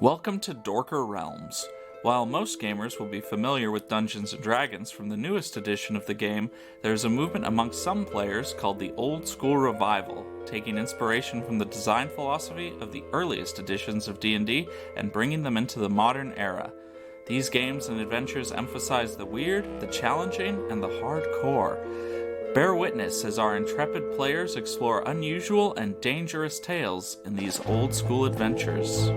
Welcome to Dorker Realms. While most gamers will be familiar with Dungeons & Dragons from the newest edition of the game, there is a movement amongst some players called the Old School Revival, taking inspiration from the design philosophy of the earliest editions of D&D and bringing them into the modern era. These games and adventures emphasize the weird, the challenging, and the hardcore. Bear witness as our intrepid players explore unusual and dangerous tales in these old school adventures.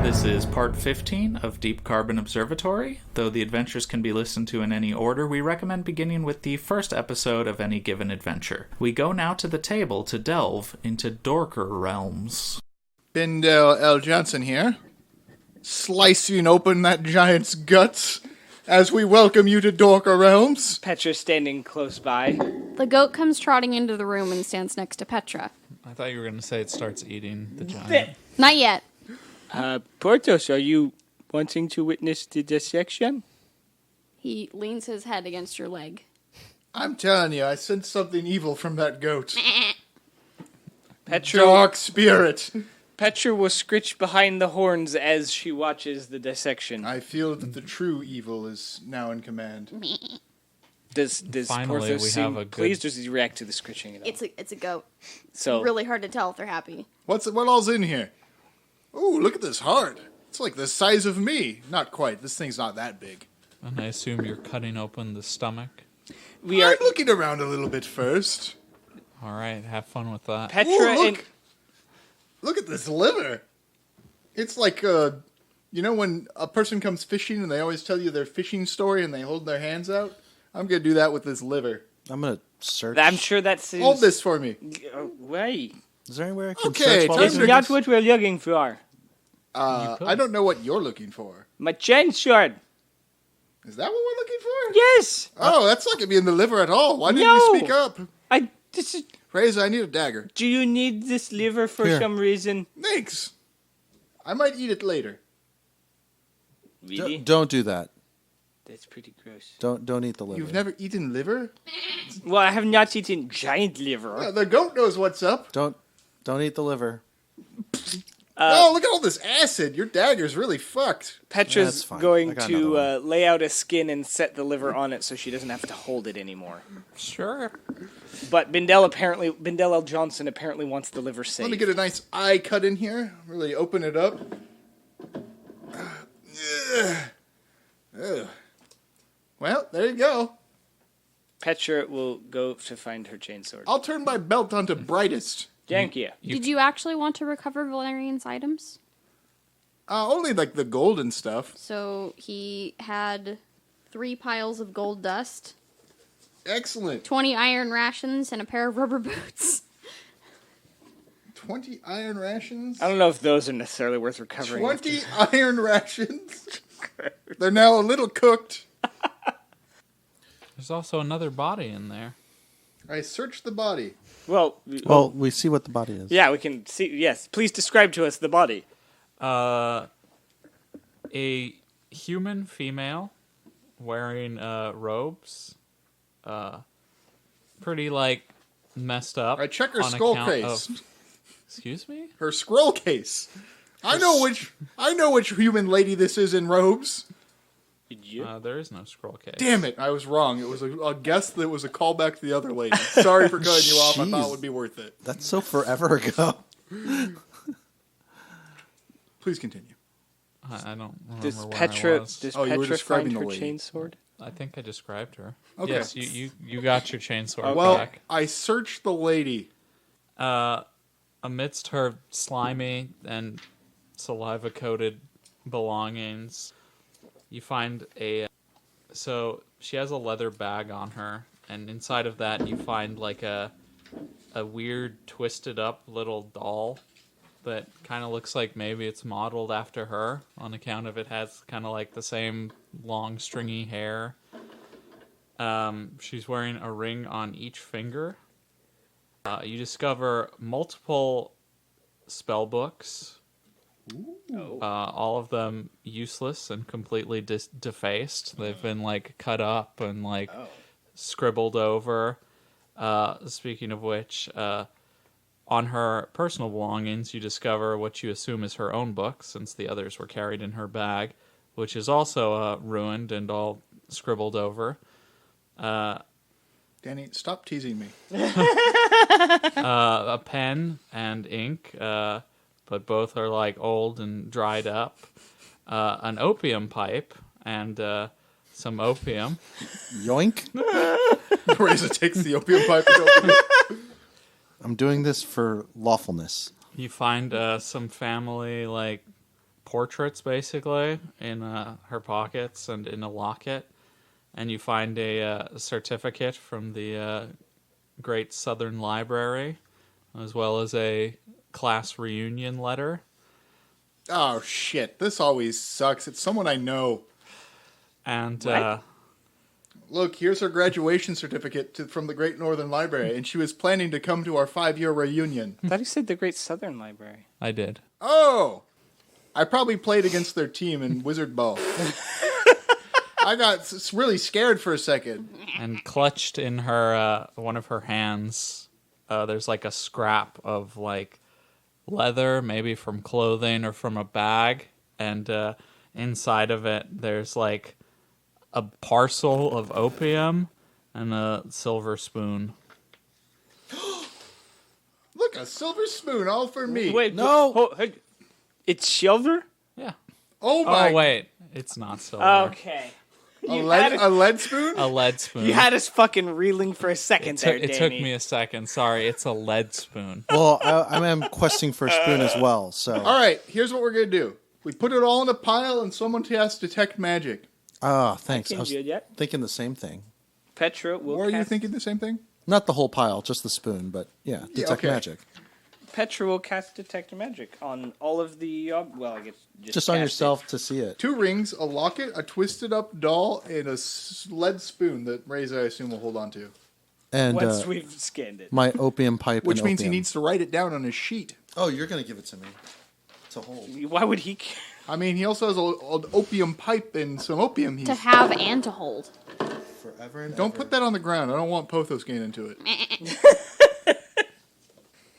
This is part 15 of Deep Carbon Observatory. Though the adventures can be listened to in any order, we recommend beginning with the first episode of any given adventure. We go now to the table to delve into Dorker Realms. Bindell L. Johnson here, slicing open that giant's guts as we welcome you to Dorker Realms. Petra standing close by. The goat comes trotting into the room and stands next to Petra. I thought you were going to say it starts eating the giant. Not yet. Portos, are you wanting to witness the dissection? He leans his head against your leg. I'm telling you, I sense something evil from that goat. Petra, Dark spirit. Petra will scritch behind the horns as she watches the dissection. I feel that the true evil is now in command. Does Finally, Porthos we seem have a good- pleased, or does he react to the scritching at all? It's a goat. So Really hard to tell if they're happy. What all's in here? Ooh, look at this heart. It's like the size of me. Not quite. This thing's not that big. And I assume you're cutting open the stomach. we are I'm looking around a little bit first. All right, have fun with that. Petra Ooh, and look at this liver. It's like, you know when a person comes fishing and they always tell you their fishing story and they hold their hands out? I'm going to do that with this liver. I'm going to search. I'm sure that seems... Hold this for me. Wait. Is there anywhere I can Okay, search while time It's to- this? not what we're looking for. I don't know what you're looking for. My chain sword. Is that what we're looking for? Yes. Oh, that's not going to be in the liver at all. Why didn't No. you speak up? Fraser, I need a dagger. Do you need this liver for Here. some reason? Thanks. I might eat it later. Really? Don't do that. That's pretty gross. Don't eat the liver. You've never eaten liver? Well, I have not eaten giant liver. The goat knows what's up. Don't eat the liver. Oh, look at all this acid. Your dagger's really fucked. That's Petra's fine. I going got to another lay out a skin and set the liver on it so she doesn't have to hold it anymore. Sure. But Bindell L. Johnson apparently wants the liver saved. Let me get a nice eye cut in here. Really open it up. Ugh. Well, there you go. Petra will go to find her chainsword. I'll turn my belt onto brightest. Thank you. Did you actually want to recover Valerian's items? Only like the golden stuff. So he had 3 piles of gold dust, Excellent. 20 iron rations, and a pair of rubber boots. 20 iron rations? I don't know if those are necessarily worth recovering. 20 iron rations? They're now a little cooked. There's also another body in there. I searched the body. Well, we see what the body is. yeah, we can see. Yes, please describe to us the body. A human female wearing robes. Pretty like messed up. I check her on skull account case. of- Excuse me? Her scroll case. I know which human lady this is in robes. Did you? There is no scroll case. Damn it, I was wrong. It was a guess that was a callback to the other lady. Sorry for cutting you off. I thought it would be worth it. That's so forever ago. Please continue. I don't remember Does where I Petra was. does Oh, you were Petra describing find the her lady. chainsword? I think I described her. Okay. Yes, you got your chainsword Well, back. I searched the lady. Amidst her slimy and saliva-coated belongings, you find so she has a leather bag on her, and inside of that you find like a weird twisted up little doll that kind of looks like maybe it's modeled after her on account of it has kind of like the same long stringy hair. She's wearing a ring on each finger. You discover multiple spell books. All of them useless and completely defaced. They've been like cut up and like scribbled over. Speaking of which, on her personal belongings, you discover what you assume is her own book, since the others were carried in her bag, which is also ruined and all scribbled over. Danny, stop teasing me. A pen and ink, but both are like old and dried up. An opium pipe and some opium. Yoink. Razor takes the opium pipe and opens it. I'm doing this for lawfulness. You find some family like portraits basically in her pockets and in a locket, and you find a certificate from the Great Southern Library, as well as a class reunion letter. Oh, shit. This always sucks. It's someone I know. And Look, here's her graduation certificate from the Great Northern Library, and she was planning to come to our 5-year reunion. I thought he said the Great Southern Library. I did. Oh! I probably played against their team in Wizard Ball. I got really scared for a second. And clutched in her one of her hands, there's like a scrap of like leather, maybe from clothing or from a bag, and inside of it there's like a parcel of opium and a silver spoon. Look, a silver spoon, all for me. Wait, No. it's silver? Yeah. Oh my! Oh wait, it's not silver. Okay. A lead spoon? A lead spoon. You had us fucking reeling for a second there, It Danny. took me a second. Sorry, it's a lead spoon. Well, I am questing for a spoon as well, so... All right, here's what we're gonna do. We put it all in a pile, and someone has to detect magic. Oh, thanks. I Can't was do it yet. thinking the same thing. Petra will Or are you cast... thinking the same thing? Not the whole pile, just the spoon, but yeah, detect okay. magic. Petra will cast Detect Magic on all of the... well, I guess Just on cast yourself to see it. 2 rings, a locket, a twisted up doll, and a lead spoon that Reza, I assume, will hold on to. it. And Once we've scanned it. my opium pipe Which and means he opium. needs to write it down on his sheet. Oh, you're going to give it to me. To hold. Why would he care? I mean, he also has an opium pipe and some opium. To have and to hold. Forever and Don't ever. put that on the ground. I don't want Pothos getting into it.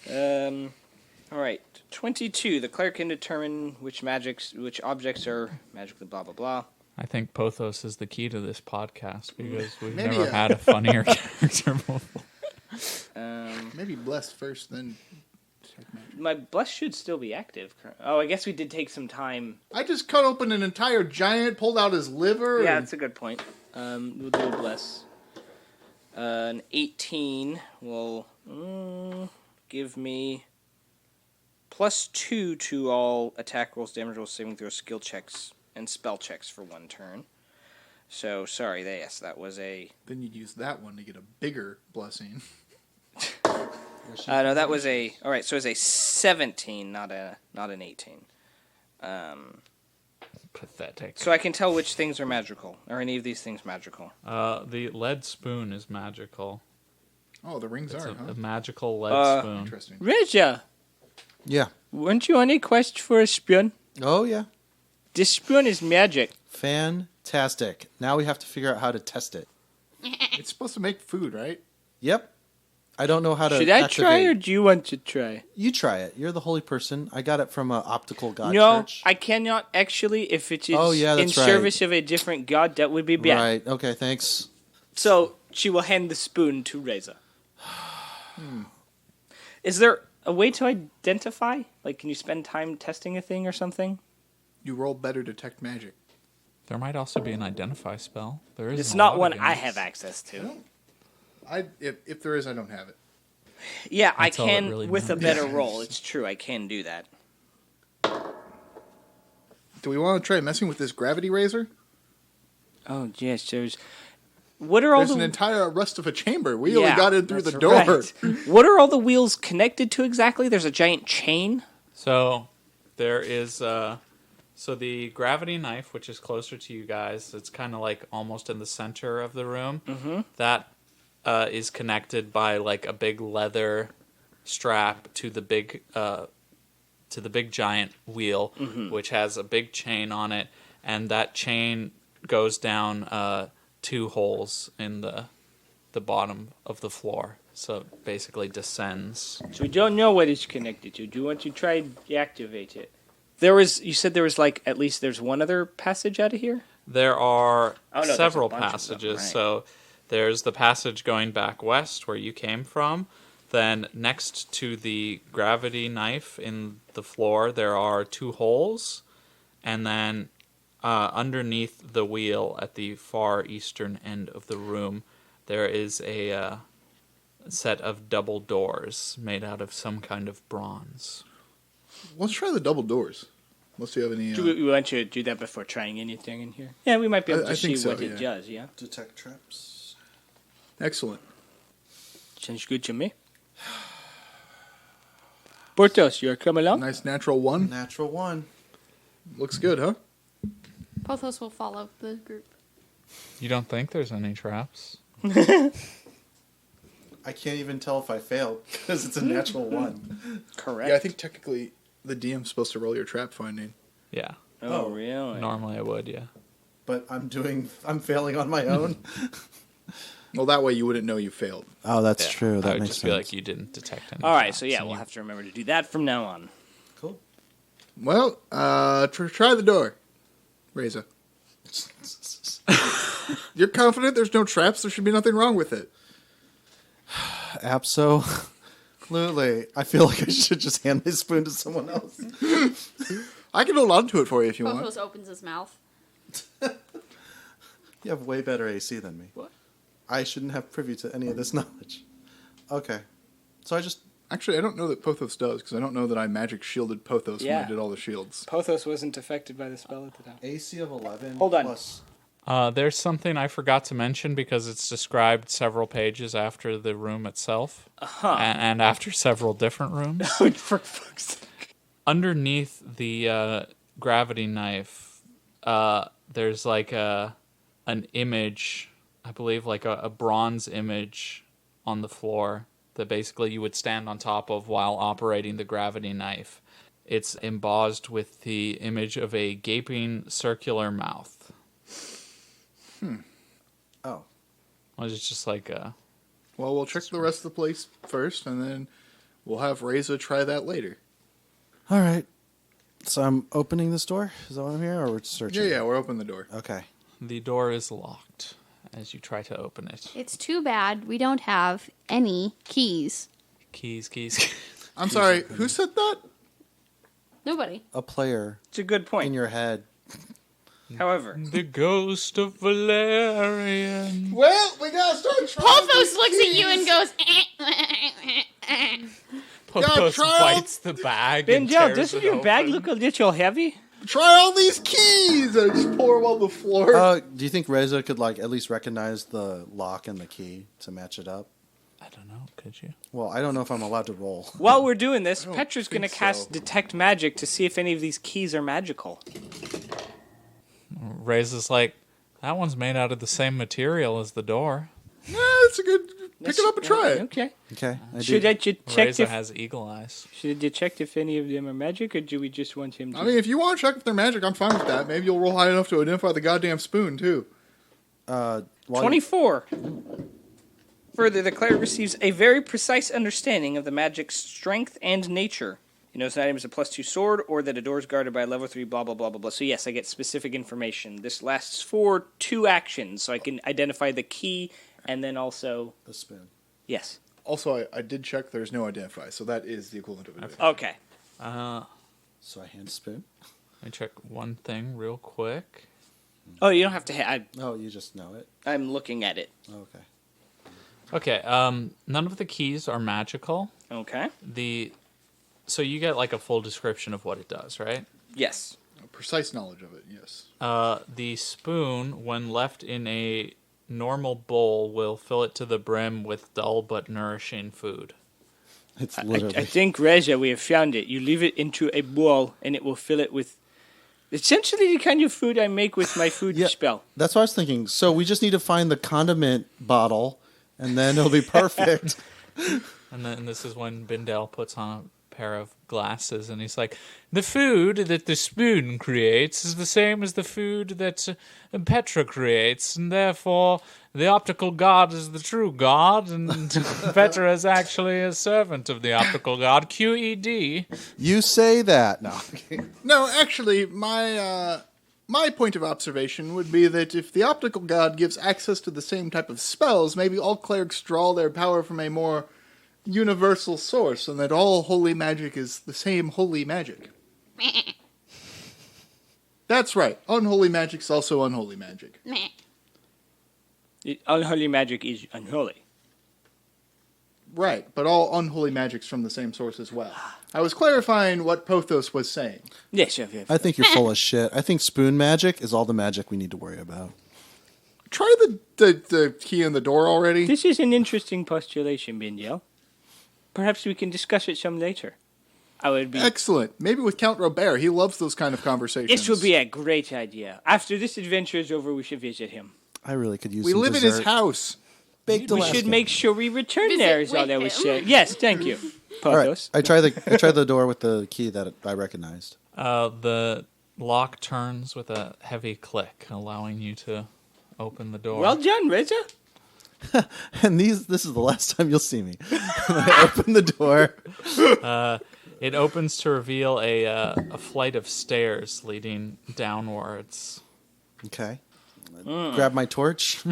All right. 22. The cleric can determine which objects are magically blah, blah, blah. I think Pothos is the key to this podcast because we've Maybe never had a funnier character before. Maybe blessed first, then detect magic. My bless should still be active. Oh, I guess we did take some time. I just cut open an entire giant, pulled out his liver. Yeah, and- that's a good point. We'll do a bless. An 18 will give me +2 to all attack rolls, damage rolls, saving throws, skill checks, and spell checks for 1 turn. So, sorry, yes, that was a... Then you'd use that one to get a bigger blessing. no, that was a... Alright, so it's a 17, not an 18. Pathetic. So I can tell which things are magical. Are any of these things magical? The lead spoon is magical. Oh, the rings It's are, a huh? magical lead spoon. Interesting. Reja, Yeah. weren't you on a quest for a spoon? Oh, yeah. This spoon is magic. Fantastic. Now we have to figure out how to test it. It's supposed to make food, right? Yep. I don't know how to Should I activate. try or do you want to try? You try it. You're the holy person. I got it from an optical god No, church. I cannot actually. If it is Oh, yeah, in that's right. service of a different god, that would be bad. Right. Okay, thanks. So she will hand the spoon to Reza. Is there a way to identify? Like, can you spend time testing a thing or something? You roll better detect magic. There might also be an identify spell. There is. It's in a not lot one of I games. have access to. If there is, I don't have it. Yeah, I That's all it can really with a matters. better roll. It's true, I can do that. Do we want to try messing with this gravity razor? Oh yes, there's. What are all There's the an entire rest of a chamber. We only Yeah, got in through the that's door. right. What are all the wheels connected to exactly? There's a giant chain. So there is so the gravity knife, which is closer to you guys, it's kind of like almost in the center of the room. Mm-hmm. That is connected by like a big leather strap to the big giant wheel, which has a big chain on it, and that chain goes down 2 holes in the bottom of the floor. So it basically descends. So we don't know what it's connected to. Do you want to try and deactivate it? You said there was like at least there's one other passage out of here? There are Oh, no, there's a several bunch of them, passages. right. So there's the passage going back west where you came from. Then next to the gravity knife in the floor, there are 2 holes. And then underneath the wheel at the far eastern end of the room, there is a set of double doors made out of some kind of bronze. Let's try the double doors. Unless you have any... Do we want you to do that before trying anything in here? Yeah, we might be able to I see think so, what it yeah. does, yeah? Detect traps. Excellent. Sounds good to me. Portos, you're coming along? Nice natural 1. Natural 1. Looks good, huh? Pothos will follow the group. You don't think there's any traps? I can't even tell if I failed because it's a natural 1. Correct. Yeah, I think technically the DM's supposed to roll your trap finding. Yeah. Oh, really? Normally I would, yeah. But I'm failing on my own. Well, that way you wouldn't know you failed. Oh, that's Yeah. true. That That would makes just sense. be like you didn't detect any All right, traps, so yeah, and we'll you- have to remember to do that from now on. Cool. Well, try the door, Reza. You're confident there's no traps? There should be nothing wrong with it. Absolutely. I feel like I should just hand my spoon to someone else. I can hold on to it for you if you want. Pothos opens his mouth. You have way better AC than me. What? I shouldn't have privy to any of this knowledge. Okay. So I just... Actually, I don't know that Pothos does, because I don't know that I magic shielded Pothos when Yeah. I did all the shields. Pothos wasn't affected by the spell at the time. AC of 11 Hold on. plus... There's something I forgot to mention because it's described several pages after the room itself. And after several different rooms. For fuck's sake. Underneath the gravity knife, there's like an image, I believe like a bronze image on the floor that basically you would stand on top of while operating the gravity knife. It's embossed with the image of a gaping circular mouth. Oh. Well, it's just like Well, we'll check the rest of the place first, and then we'll have Reza try that later. All right. So I'm opening this door? Is that what I'm here? Or we're searching? Yeah, we're opening the door. Okay. the door is locked as you try to open it. It's too bad we don't have any keys. Keys. I'm sorry, who said that? Nobody. A player It's a good in point. your head. However, The ghost of Valerian. Well, we gotta start trying. Pothos looks at you and goes, Pothos try bites the bag and Benjo, tears doesn't it your bag open. look a little heavy? Try all these keys! I just pour them on the floor. Do you think Reza could at least recognize the lock and the key to match it up? I don't know. Could you? Well, I don't know if I'm allowed to roll. While we're doing this, don't Petra's going to think cast so. Detect Magic to see if any of these keys are magical. Raises like, that one's made out of the same material as the door. Yeah, it's a good. Pick it up and try it. Okay. Okay. I Should do. I check Reza if has eagle eyes. should I check if any of them are magic, or do we just want him to? I mean, if you want to check if they're magic, I'm fine with that. Maybe you'll roll high enough to identify the goddamn spoon, too. While 24. Further, the cleric receives a very precise understanding of the magic's strength and nature. He knows an item is a +2 sword, or that a door is guarded by a level 3, blah, blah, blah, blah, blah. So yes, I get specific information. This lasts for 2 actions, so I can identify the key, and then also... The spoon. Yes. Also, I did check there's no identify, so that is the equivalent of it. Okay. So I hand spoon. Let me check one thing real quick. Oh, you don't have to... Oh, you just know it. I'm looking at it. Okay. Okay, none of the keys are magical. Okay. So you get like a full description of what it does, right? Yes. A precise knowledge of it, yes. The spoon, when left in a normal bowl, will fill it to the brim with dull but nourishing food. It's I literally. think, Reza, we have found it. You leave it into a bowl, and it will fill it with... essentially the kind of food I make with my food Yeah. spell. That's what I was thinking. So we just need to find the condiment bottle, and then it'll be perfect. And then this is when Bindel puts on a pair of glasses, and he's like, "The food that the spoon creates is the same as the food that Petra creates, and therefore the optical god is the true god, and Petra is actually a servant of the optical god, QED." You say that. No. No, actually, my point of observation would be that if the optical god gives access to the same type of spells, maybe all clerics draw their power from a more universal source, and that all holy magic is the same holy magic. That's right. Unholy magic's also unholy magic. Unholy magic is unholy. Right, but all unholy magic's from the same source as well. I was clarifying what Pothos was saying. Yes. I think you're full of shit. I think spoon magic is all the magic we need to worry about. Try the key in the door already. This is an interesting postulation, Bindel. Perhaps we can discuss it some later. I would be... Excellent. Maybe with Count Robert. He loves those kind of conversations. This would be a great idea. After this adventure is over, we should visit him. I really could use We some live in dessert. his house. Baked We Alaska. should make sure we return Visit there, is all with I was him. saying. Yes, thank you, All right. Pothos. I tried the door with the key that I recognized. The lock turns with a heavy click, allowing you to open the door. Well done, Reza. And this is the last time you'll see me. I open the door. It opens to reveal a flight of stairs leading downwards. Okay. Grab my torch.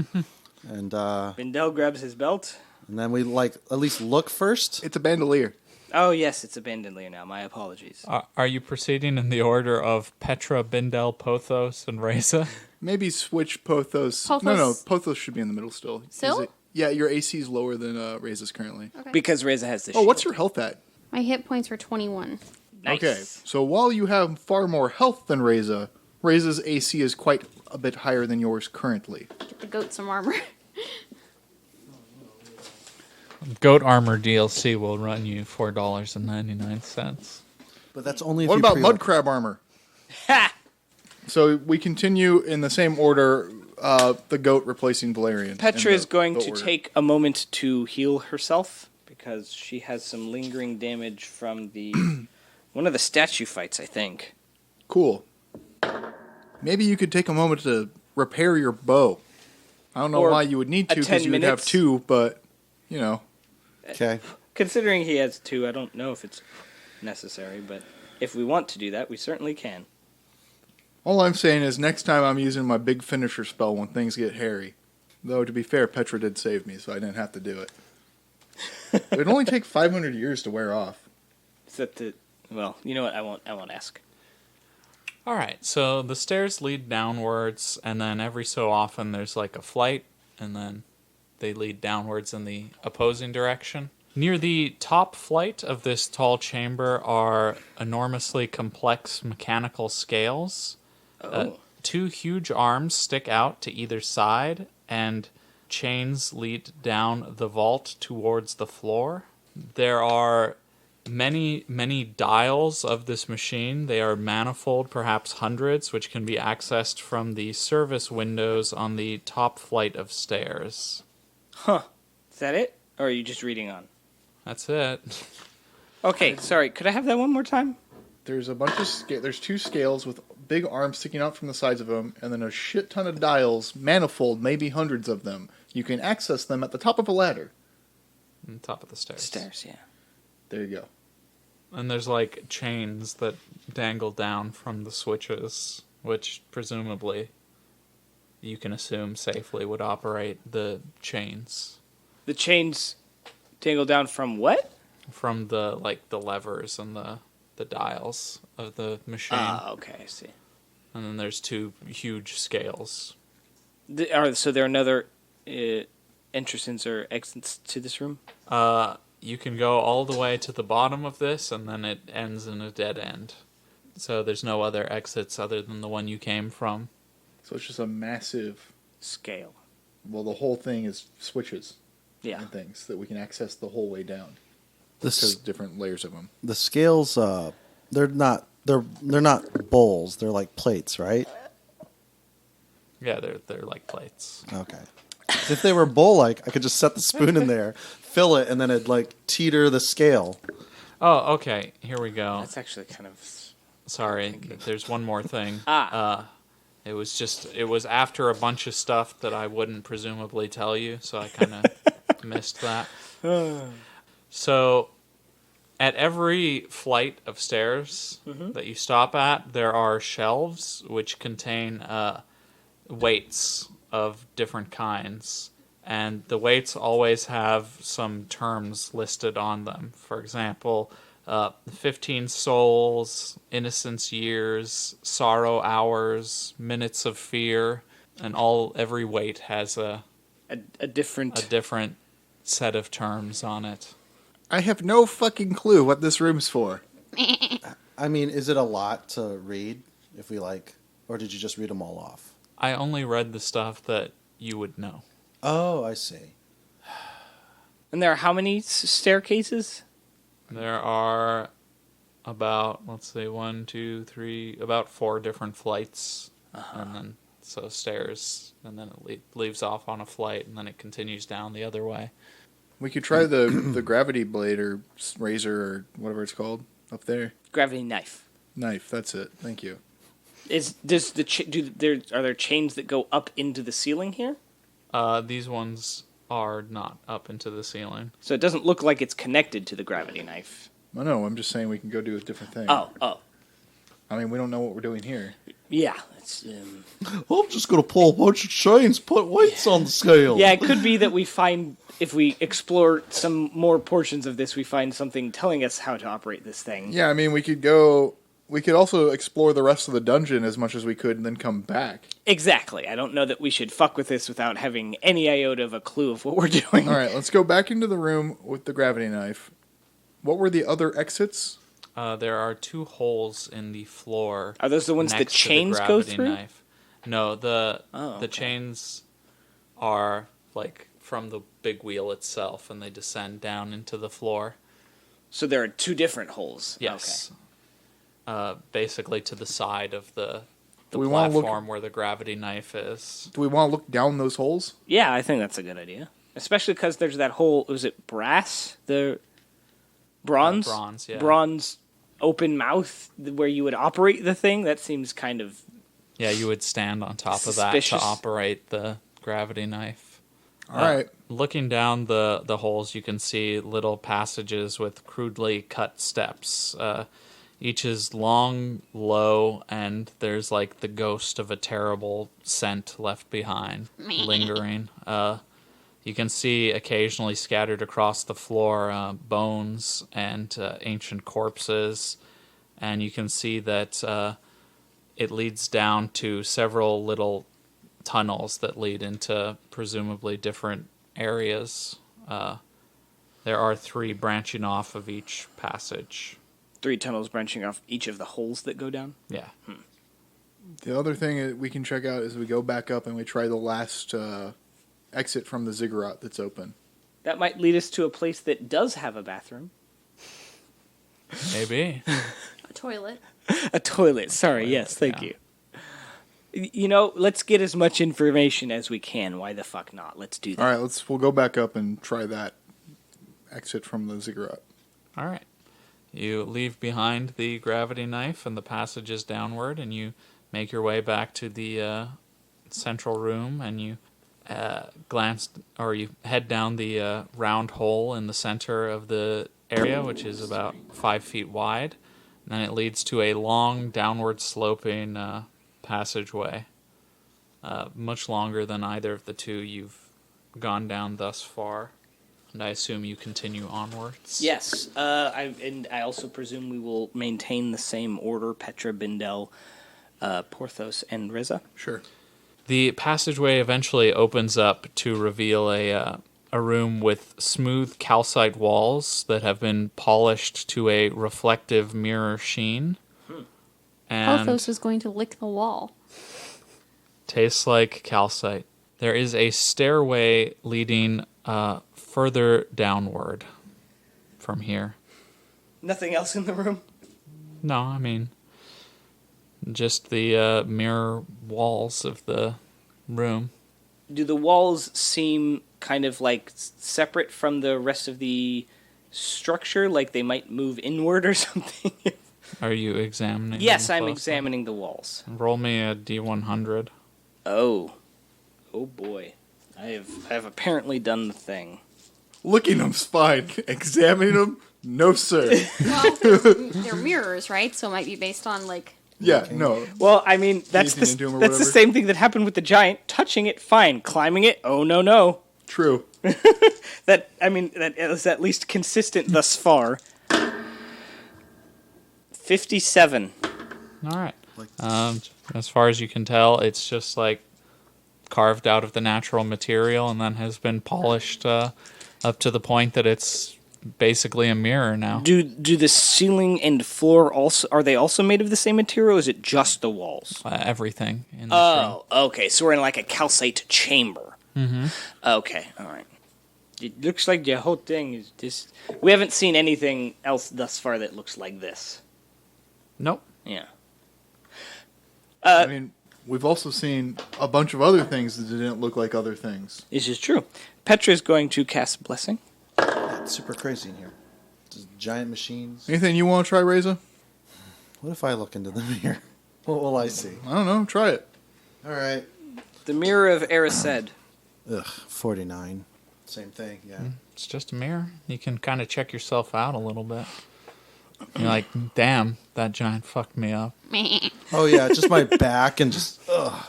And Bindel grabs his belt. then we at least look first. It's a bandolier. Oh, yes, it's a bandolier now. My apologies. Are you proceeding in the order of Petra, Bindel, Pothos, and Reza? Maybe switch Pothos. Pothos. No, Pothos should be in the middle still. Still? Is it- Yeah, your AC is lower than Reza's currently. Okay. Because Reza has the Oh, shield. what's your health at? My hit points were 21. Nice. Okay, so while you have far more health than Reza, Reza's AC is quite a bit higher than yours currently. Get the goat some armor. Goat Armor DLC will run you $4.99. But that's only if What you about pre-order. mud crab armor? Ha! So we continue in the same order, the goat replacing Valerian. Petra in is going the to order. take a moment to heal herself because she has some lingering damage from the one of the statue fights, I think. Cool. Maybe you could take a moment to repair your bow. I don't know Or why you would need a to 10 because you would have minutes. two, but, you know. Okay. Considering he has two, I don't know if it's necessary, but if we want to do that, we certainly can. All I'm saying is next time I'm using my big finisher spell when things get hairy. Though, to be fair, Petra did save me, so I didn't have to do it. It'd only take 500 years to wear off. Is that the... Well, you know what? I won't ask. All right, so the stairs lead downwards, and then every so often there's like a flight, and then they lead downwards in the opposing direction. Near the top flight of this tall chamber are enormously complex mechanical scales. Oh. Two huge arms stick out to either side, and chains lead down the vault towards the floor. There are many dials of this machine. They are manifold, perhaps hundreds, which can be accessed from the service windows on the top flight of stairs. Huh. Is that it? Or are you just reading on? That's it. Okay, sorry. Could I have that one more time? There's a bunch of there's two scales with big arms sticking out from the sides of them, and then a shit ton of dials, manifold, maybe hundreds of them. You can access them at the top of a ladder. On top of the stairs. Stairs, yeah. There you go. And there's like chains that dangle down from the switches, which presumably you can assume safely would operate the chains. The chains dangle down from what? From the levers and the dials of the machine. Ah, okay, I see. And then there's two huge scales. So there are another entrances or exits to this room? You can go all the way to the bottom of this, and then it ends in a dead end. So there's no other exits other than the one you came from. So it's just a massive... Scale. Well, the whole thing is switches Yeah. and things that we can access the whole way down. This Because different layers of them. the scales. They're not bowls. They're like plates, right? Yeah, they're like plates. Okay. If they were bowl-like, I could just set the spoon in there, fill it, and then it'd like teeter the scale. Oh, okay. Here we go. That's actually kind of... Sorry, there's one more thing. It was after a bunch of stuff that I wouldn't presumably tell you, so I kind of missed that. So, at every flight of stairs that you stop at, there are shelves which contain weights of different kinds. And the weights always have some terms listed on them. For example, 15 souls, innocence years, sorrow hours, minutes of fear, and every weight has a different set of terms on it. I have no fucking clue what this room's for. I mean, is it a lot to read if we or did you just read them all off? I only read the stuff that you would know. Oh, I see. And there are how many staircases? There are about, about 4 different flights. And then, so stairs, and then it leaves off on a flight, and then it continues down the other way. We could try the gravity blade or razor or whatever it's called up there. Gravity knife. Knife, that's it. Thank you. Are there chains that go up into the ceiling here? These ones are not up into the ceiling. So it doesn't look like it's connected to the gravity knife. Well, no, I'm just saying we can go do a different thing. Oh. I mean, we don't know what we're doing here. Yeah. It's, I'm just going to pull a bunch of chains, put weights on the scale. Yeah, it could be that we find, if we explore some more portions of this, we find something telling us how to operate this thing. Yeah, I mean, we could also explore the rest of the dungeon as much as we could and then come back. Exactly. I don't know that we should fuck with this without having any iota of a clue of what we're doing. All right, let's go back into the room with the gravity knife. What were the other exits? There are 2 holes in the floor. Are those the ones that chains go through? Knife. No, the chains are like from the big wheel itself, and they descend down into the floor. So there are 2 different holes. Yes. Okay. Basically to the side of the we platform where the gravity knife is. Do we want to look down those holes? Yeah, I think that's a good idea. Especially because there's that hole, was it brass? The bronze? Bronze, yeah. Bronze open mouth where you would operate the thing? That seems kind of... Yeah, you would stand on top of that to operate the gravity knife. All right. Looking down the holes, you can see little passages with crudely cut steps. Each is long, low, and there's like the ghost of a terrible scent left behind, lingering. You can see occasionally scattered across the floor bones and ancient corpses, and you can see that it leads down to several little tunnels that lead into presumably different areas. There are 3 branching off of each passage. 3 tunnels branching off each of the holes that go down? Yeah. The other thing we can check out is we go back up and we try the last exit from the ziggurat that's open. That might lead us to a place that does have a bathroom. Maybe. A toilet. A toilet. Sorry, yes, thank you. You know, let's get as much information as we can. Why the fuck not? Let's do that. All right, we'll go back up and try that exit from the ziggurat. All right. You leave behind the gravity knife and the passages downward, and you make your way back to the central room, and you you head down the round hole in the center of the area, which is about 5 feet wide. And then it leads to a long, downward sloping passageway, much longer than either of the 2 you've gone down thus far. And I assume you continue onwards? Yes. I also presume we will maintain the same order, Petra, Bindel, Porthos, and Reza. Sure. The passageway eventually opens up to reveal a room with smooth calcite walls that have been polished to a reflective mirror sheen. And Porthos is going to lick the wall. tastes like calcite. There is a stairway leading further downward from here. Nothing else in the room? No, I mean, just the mirror walls of the room. Do the walls seem kind of like separate from the rest of the structure, like they might move inward or something. Are you examining? Yes, them I'm closely? examining the walls. Roll me a D100. Oh boy, I have apparently done the thing. Looking them's fine. Examining them, no sir. Well, they're mirrors, right? So it might be based on like. Yeah, no. Well, I mean, that's Gazing into 'em or that's the whatever. same thing that happened with the giant. Touching it, fine. Climbing it, oh no. True. That is at least consistent thus far. 57. All right. As far as you can tell, it's just like carved out of the natural material and then has been polished up to the point that it's basically a mirror now. Do the ceiling and floor are they also made of the same material? Or is it just the walls? Everything in this room. Oh, okay. So we're in like a calcite chamber. Mm-hmm. Okay, all right. It looks like the whole thing is just. We haven't seen anything else thus far that looks like this. Nope. Yeah. I mean, we've also seen a bunch of other things that didn't look like other things. This is true. Petra's going to cast Blessing. Yeah, it's super crazy in here. Just giant machines. Anything you want to try, Reza? What if I look into the mirror? What will I see? I don't know. Try it. All right. The Mirror of Erised. Ugh, 49. Same thing, yeah. It's just a mirror. You can kind of check yourself out a little bit. You're like, damn, that giant fucked me up. Oh, yeah, just my back and just, ugh.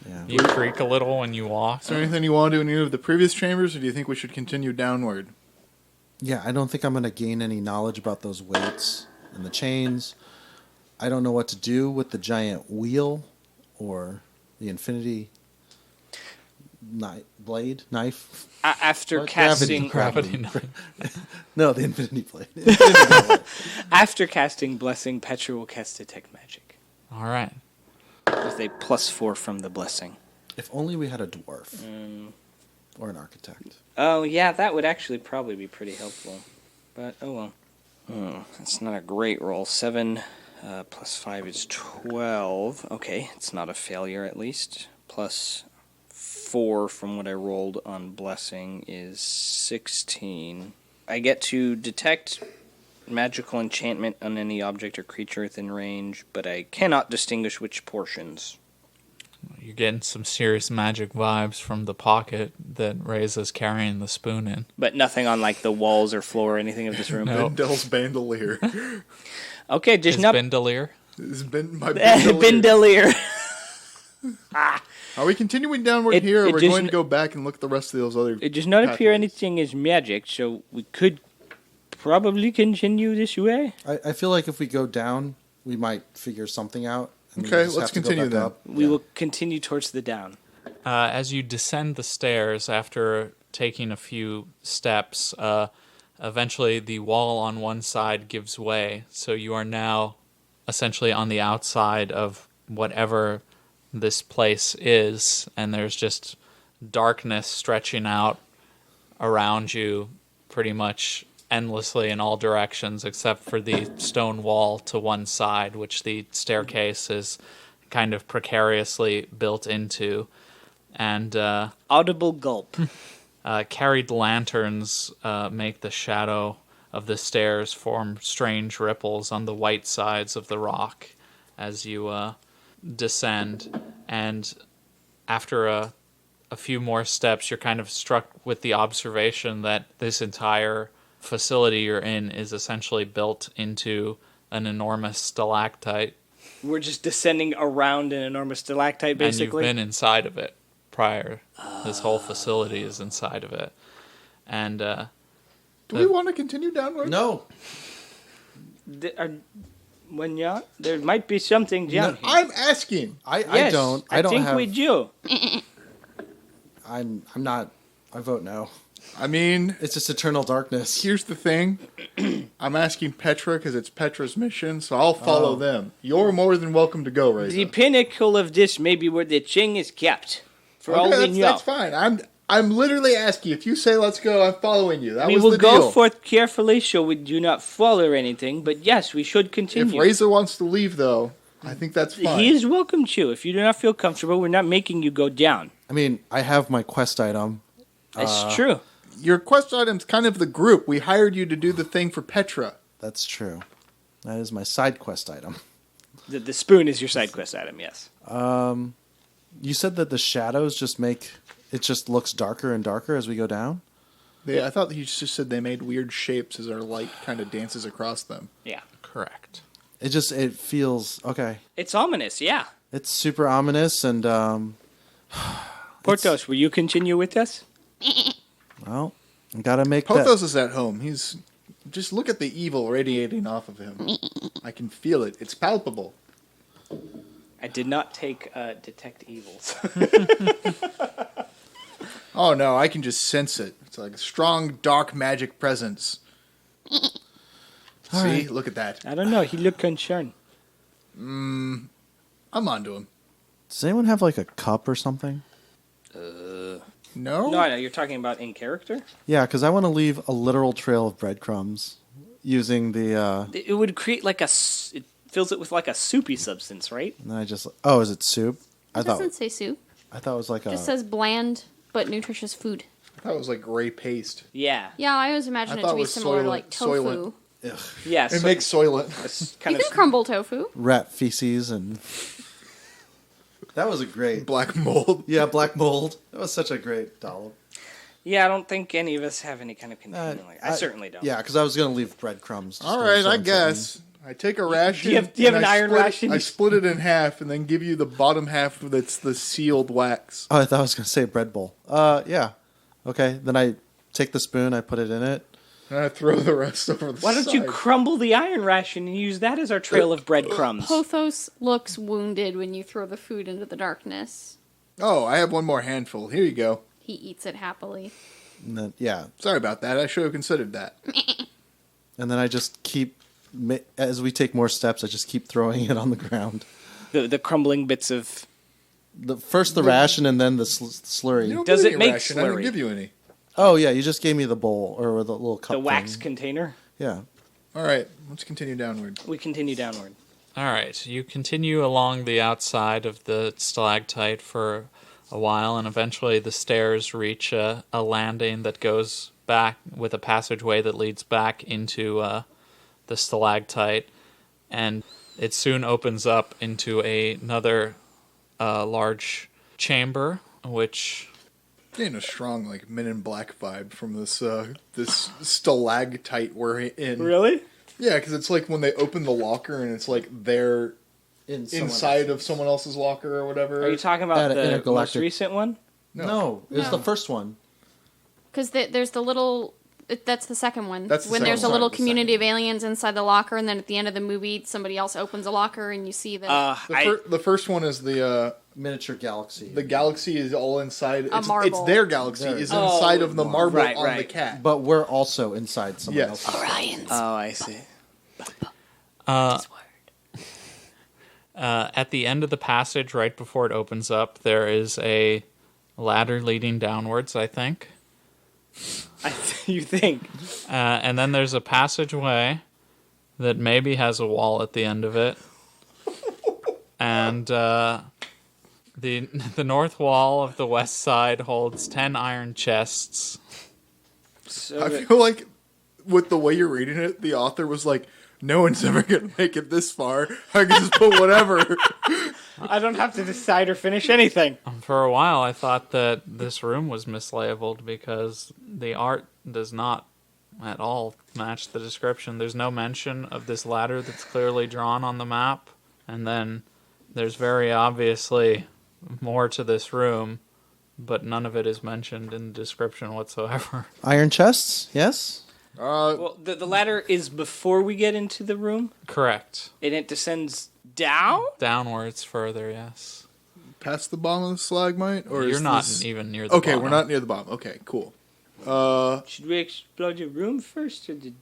Yeah. You creak a little when you walk. Is there anything you want to do in any of the previous chambers, or do you think we should continue downward? Yeah, I don't think I'm going to gain any knowledge about those weights and the chains. I don't know what to do with the giant wheel or the infinity knife. After What? casting Gravity. No, the infinity blade. after casting Blessing, Petra will cast Detect Magic All right. with a +4 from the Blessing. If only we had a dwarf or an architect. Oh yeah, that would actually probably be pretty helpful. But oh well. That's not a great roll. 7 plus 5 is 12. Okay, it's not a failure at least. Plus 4 from what I rolled on Blessing is 16. I get to detect magical enchantment on any object or creature within range, but I cannot distinguish which portions. You're getting some serious magic vibes from the pocket that Reza's carrying the spoon in. But nothing on like the walls or floor or anything of this room. No. Bendel's bandolier. Okay, just Is not Bindelier? This has been my bandolier. Bindelier. Are we continuing downward It- here, or it we're just going n- to go back and look at the rest of those other... It does not appear pathways? anything is magic, so we could probably continue this way. I feel like if we go down, we might figure something out. And Okay, we just let's have to go continue back then. up. We Yeah. will continue towards the down. As you descend the stairs after taking a few steps, eventually the wall on one side gives way. So you are now essentially on the outside of whatever this place is, and there's just darkness stretching out around you pretty much endlessly in all directions except for the stone wall to one side, which the staircase is kind of precariously built into. And Audible gulp. carried lanterns make the shadow of the stairs form strange ripples on the white sides of the rock as you descend. And after a few more steps, you're kind of struck with the observation that this entire facility you're in is essentially built into an enormous stalactite. We're just descending around an enormous stalactite, basically. And you've been inside of it prior. This whole facility is inside of it. And Do we want to continue downward? No. When you're, there might be something down here. I'm asking. I Yes, don't. I don't think have. we do. I'm not. I vote no. I mean, It's just eternal darkness. here's the thing. I'm asking Petra because it's Petra's mission, so I'll follow them. You're more than welcome to go, Reza. The pinnacle of this may be where the Ching is kept. For all we know. that's fine. I'm literally asking. If you say let's go, I'm following you. That We was will the go deal. forth carefully so we do not fall or anything, but yes, we should If continue. Reza wants to leave, though, I think that's fine. He is welcome to. If you do not feel comfortable, we're not making you go down. I mean, I have my quest item. It's true. Your quest item's kind of the group. We hired you to do the thing for Petra. That's true. That is my side quest item. The spoon is your side quest item, yes. You said that the shadows just make it just looks darker and darker as we go down. I thought you just said they made weird shapes as our light kind of dances across them. Yeah. Correct. It feels okay. It's ominous, yeah. It's super ominous and Portos, will you continue with us? well, I gotta make Pothos is at home. He's just look at the evil radiating off of him. I can feel it. It's palpable. I did not take Detect Evils. Oh no, I can just sense it. It's like a strong dark magic presence. See, right. look at that. I don't know. He looked concerned. I'm onto him. Does anyone have like a cup or something? No? No, I know. You're talking about in character? Yeah, because I want to leave a literal trail of breadcrumbs using the. It would create like it fills it with like a soupy substance, right? And then I just. Oh, is it soup? It doesn't say soup. I thought it was like It just says bland but nutritious food. I thought it was like gray paste. Yeah. Yeah, I always imagine I it thought to it be was similar to soylent- like tofu. soylent. Yeah. It makes soylent. it's You kind can crumble tofu. rat feces and. That was a great. Black mold. Yeah, black mold. That was such a great dollop. Yeah, I don't think any of us have any kind of container like I certainly don't. Yeah, because I was going to leave breadcrumbs. just All to right, throw I in guess. I take a ration. do you have and an I iron split it- ration? I split it in half and then give you the bottom half that's the sealed wax. Oh, I thought I was going to say bread bowl. Yeah. Okay, then I take the spoon, I put it in it. And I throw the rest over the Why don't you side. crumble the iron ration and use that as our trail of breadcrumbs? Pothos looks wounded when you throw the food into the darkness. Oh, I have one more handful. Here you go. He eats it happily. And then, yeah. Sorry about that. I should have considered that. And then I just keep, as we take more steps, I just keep throwing it on the ground. The crumbling bits of... First the ration and then the slurry. You don't Does get it any make ration. I didn't slurry? give you any. Oh, yeah, you just gave me the bowl, or the little cup The wax thing. container. Yeah. All right, let's continue downward. We continue downward. All right, you continue along the outside of the stalactite for a while, and eventually the stairs reach a landing that goes back with a passageway that leads back into the stalactite, and it soon opens up into another large chamber, which... Getting a strong like Men in Black vibe from this this stalactite we're in. Really? Yeah, because it's like when they open the locker and it's like they're inside of someone else's locker or whatever. Are you talking At about an the most intergalactic- recent one? No, it was No. the first one. Because there's the little... That's the second one. That's the when second there's a one. little Sorry, the community of aliens inside the locker, and then at the end of the movie, somebody else opens a locker, and you see that... The first one is the Miniature galaxy. galaxy is all inside. It's marble. their galaxy There. is Oh, inside of the marble right, on the right. cat. But we're also inside someone Yes. else's. Orions. Oh, I see. At the end of the passage, right before it opens up, there is a ladder leading downwards, I think. You think? And then there's a passageway that maybe has a wall at the end of it. And the north wall of the west side holds 10 iron chests. So I that- feel like with the way you're reading it, the author was like, "No one's ever gonna make it this far. I can just put whatever." I don't have to decide or finish anything. For a while, I thought that this room was mislabeled because the art does not at all match the description. There's no mention of this ladder that's clearly drawn on the map. And then there's very obviously more to this room, but none of it is mentioned in the description whatsoever. Iron chests, yes? Well, the ladder is before we get into the room, Correct. and it descends down? Downwards further, yes. Past the bottom of the stalagmite, or You're is not this... even near the Okay, bottom. we're not near the bottom. Okay, cool. Should we explore the room first, or did...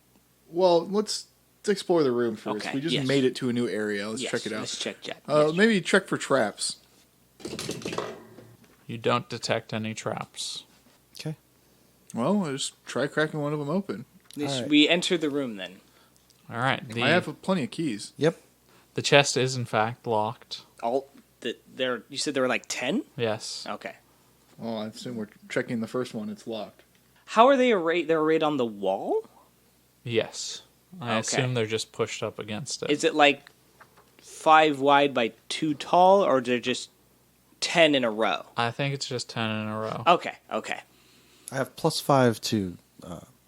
Well, let's explore the room first. Okay, We just yes. made it to a new area. Let's Yes, check it out. Let's check that. Maybe check for traps. You don't detect any traps. Okay. Well, just try cracking one of them open. Should we enter the room then? All right. I have plenty of keys. Yep. The chest is, in fact, locked. You said there were like 10? Yes. Okay. Well, I assume we're checking the first one. It's locked. How are they arrayed? They're arrayed on the wall? Yes. I Okay. assume they're just pushed up against it. Is it like 5 wide by 2 tall, or they're just 10 in a row? I think it's just 10 in a row. Okay. I have +5 to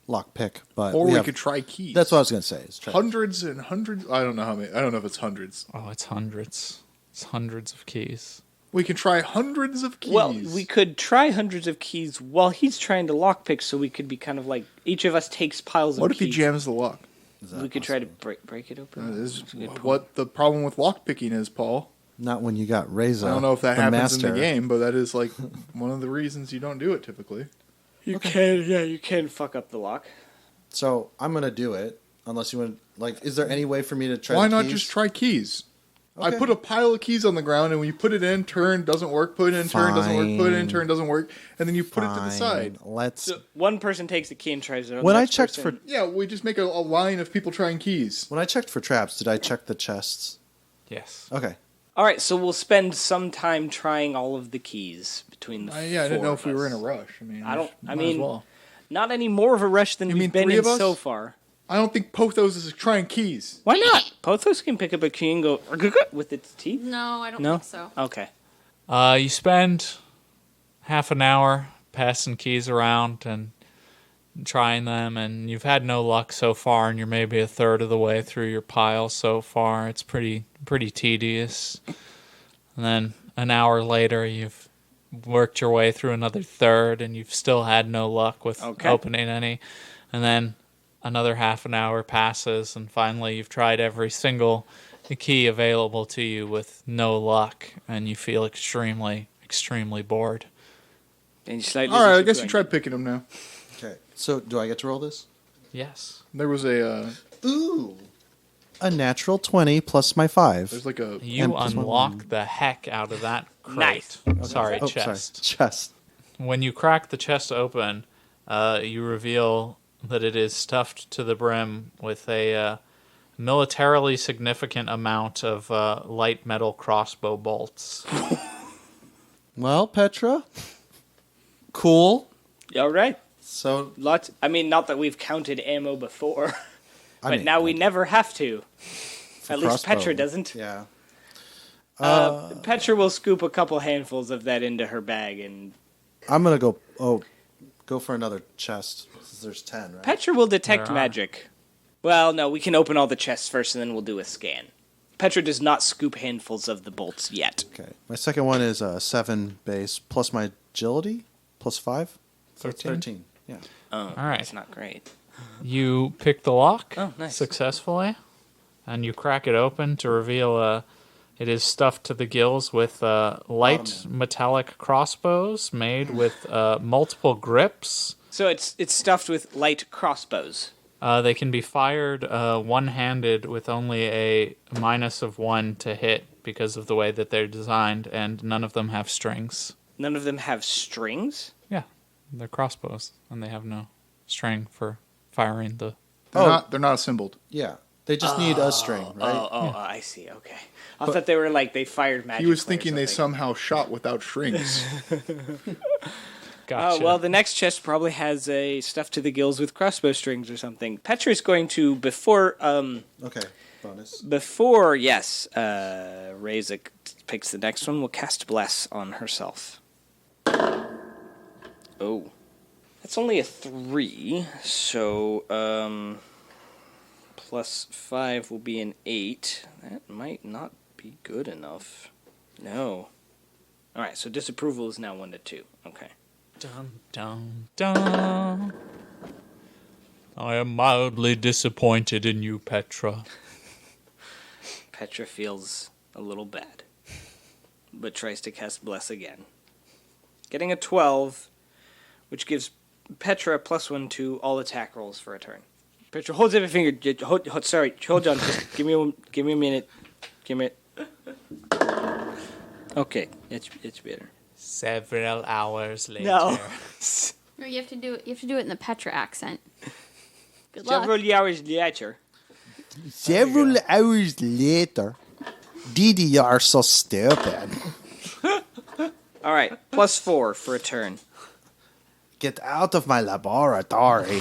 lockpick, but Or we have- could try keys. That's what I was going to say. Is try Hundreds and hundreds. I don't know how many. I don't know if it's hundreds. Oh, it's hundreds. It's hundreds of keys. We can try hundreds of keys. Well, we could try hundreds of keys while he's trying to lockpick, so we could be kind of like each of us takes piles What of if he keys. jams the lock? Is that We could try to possible? break it open. That is That's a good point. what the problem with lock picking is, Paul. Not when you got Reza. I don't know if that the happens master. in the game, but that is like one of the reasons you don't do it typically. You can fuck up the lock. So I'm going to do it, unless you want. Like, is there any way for me to try? Why the not keys? just try keys? I Okay. put a pile of keys on the ground, and when you put it in, turn doesn't work. Put it in, turn doesn't work. Put it in, turn doesn't work, and then you put it to the side. Fine. Let's. So one person takes the key and tries it. When the I next checked person- Yeah, we just make a line of people trying keys. When I checked for traps, did I check the chests? Yes. Okay. All right, so we'll spend some time trying all of the keys between the Yeah, I didn't know if we were in a us. rush. I mean, I don't- I might mean- as well. Not any more of a rush than You we've mean been 3 in of us? so far. I don't think Pothos is trying keys. Why not? Pothos can pick up a key and go with its teeth. No, I don't No? think so. Okay. You spend half an hour passing keys around and trying them, and you've had no luck so far, and you're maybe a third of the way through your pile so far. It's pretty tedious. And then an hour later, you've worked your way through another third, and you've still had no luck with Okay. opening any. And then another half an hour passes, and finally you've tried every single key available to you with no luck, and you feel extremely bored. And you slightly All right, I keep guess going. you try picking them now. Okay. So do I get to roll this? Yes. There was a Ooh. A natural 20 plus my 5. there's like a You And plus one. unlock the heck out of that crate. Nice. Sorry, Oh, chest. Sorry. Chest. When you crack the chest open, you reveal that it is stuffed to the brim with a militarily significant amount of light metal crossbow bolts. Well, Petra. Cool. All right. So Lots. I mean, not that we've counted ammo before, I but mean, now we never have to. At least crossbow. Petra doesn't. Yeah. Petra will scoop a couple handfuls of that into her bag, and I'm gonna go. Oh, go for another chest. There's 10, right? Petra will detect There are. magic. Well, no, we can open all the chests first, and then we'll do a scan. Petra does not scoop handfuls of the bolts yet. Okay. My second one is 7 base plus my agility plus 5. 13. Yeah. Oh, All right. That's not great. You pick the lock Oh, nice. successfully, and you crack it open to reveal it is stuffed to the gills with light metallic crossbows made with multiple grips. So it's stuffed with light crossbows. They can be fired one-handed with only a -1 to hit because of the way that they're designed, and none of them have strings. None of them have strings. Yeah, they're crossbows, and they have no string for firing the... They're not assembled. Yeah. They just need a string, right? I see. Okay, I thought they were like they fired magic. He was or thinking they something. somehow shot without strings. Gotcha. Well, the next chest probably has a stuff to the gills with crossbow strings or something. Petra's going to before Okay. Bonus. Reza picks the next one. We'll cast Bless on herself. Oh, that's only a 3. So plus 5 will be an 8. That might not be good enough. No. All right. So disapproval is now 1 to 2. Okay. Dun, dun, dun. I am mildly disappointed in you, Petra. Petra feels a little bad, but tries to cast Bless again. Getting a 12, which gives Petra +1 to all attack rolls for a turn. Petra holds up a finger. Hold on. Just give me a minute. Give me it. Okay, it's better. Several hours later. No. No, you have to do it. You have to do it in the Petra accent. Good luck. Several hours later. Several hours later. Didi, you are so stupid. All right, +4 for a turn. Get out of my laboratory.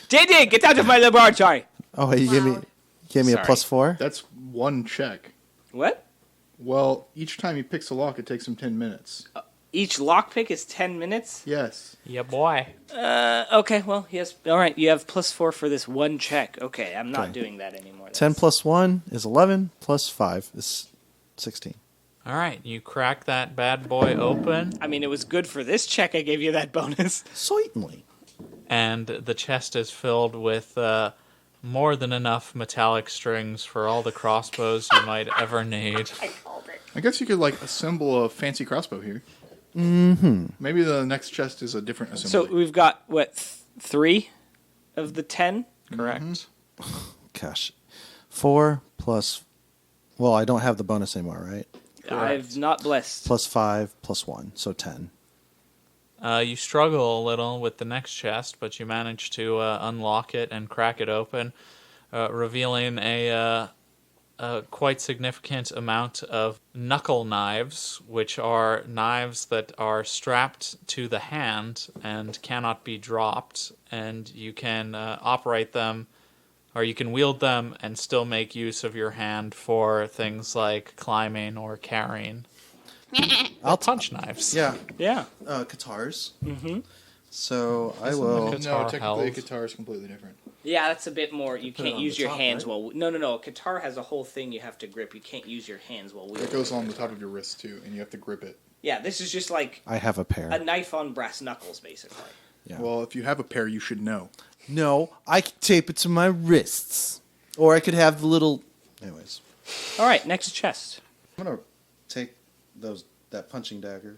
JD, get out of my laboratory. Oh, you gave me a Sorry. +4? That's one check. What? Well, each time he picks a lock, it takes him 10 minutes. Each lockpick is 10 minutes? Yes. Yeah, boy. Okay, well, yes. All right, you have +4 for this one check. Okay, I'm not Okay. doing that anymore. 10 plus 1 is 11, plus 5 is 16. All right, you crack that bad boy open, I mean, it was good for this check. I gave you that bonus. Certainly. and the chest is filled with more than enough metallic strings for all the crossbows you might ever need. I guess you could, assemble a fancy crossbow here. Mm-hmm. Maybe the next chest is a different So assembly. we've got, what, 3 of the 10? Correct. Gosh. 4 plus... Well, I don't have the bonus anymore, right? I've not blessed. Plus 5 plus 1, so 10. You struggle a little with the next chest, but you manage to unlock it and crack it open, revealing a quite significant amount of knuckle knives, which are knives that are strapped to the hand and cannot be dropped, and you can operate them, or you can wield them and still make use of your hand for things like climbing or carrying. I'll Punch knives. Yeah. Yeah. Guitars. Mm-hmm. So I will... the No, guitar technically held? a guitar is completely different. Yeah, that's a bit more. You Put it can't on use the your top, hands right? while... No. A guitar has a whole thing you have to grip. You can't use your hands while It wielding. goes on the top of your wrist, too, and you have to grip it. Yeah, this is just like I have a pair. a knife on brass knuckles, basically. Yeah. Well, if you have a pair, you should know. No, I could tape it to my wrists. Or I could have the little... Anyways. All right, next chest. I'm going to take that punching dagger,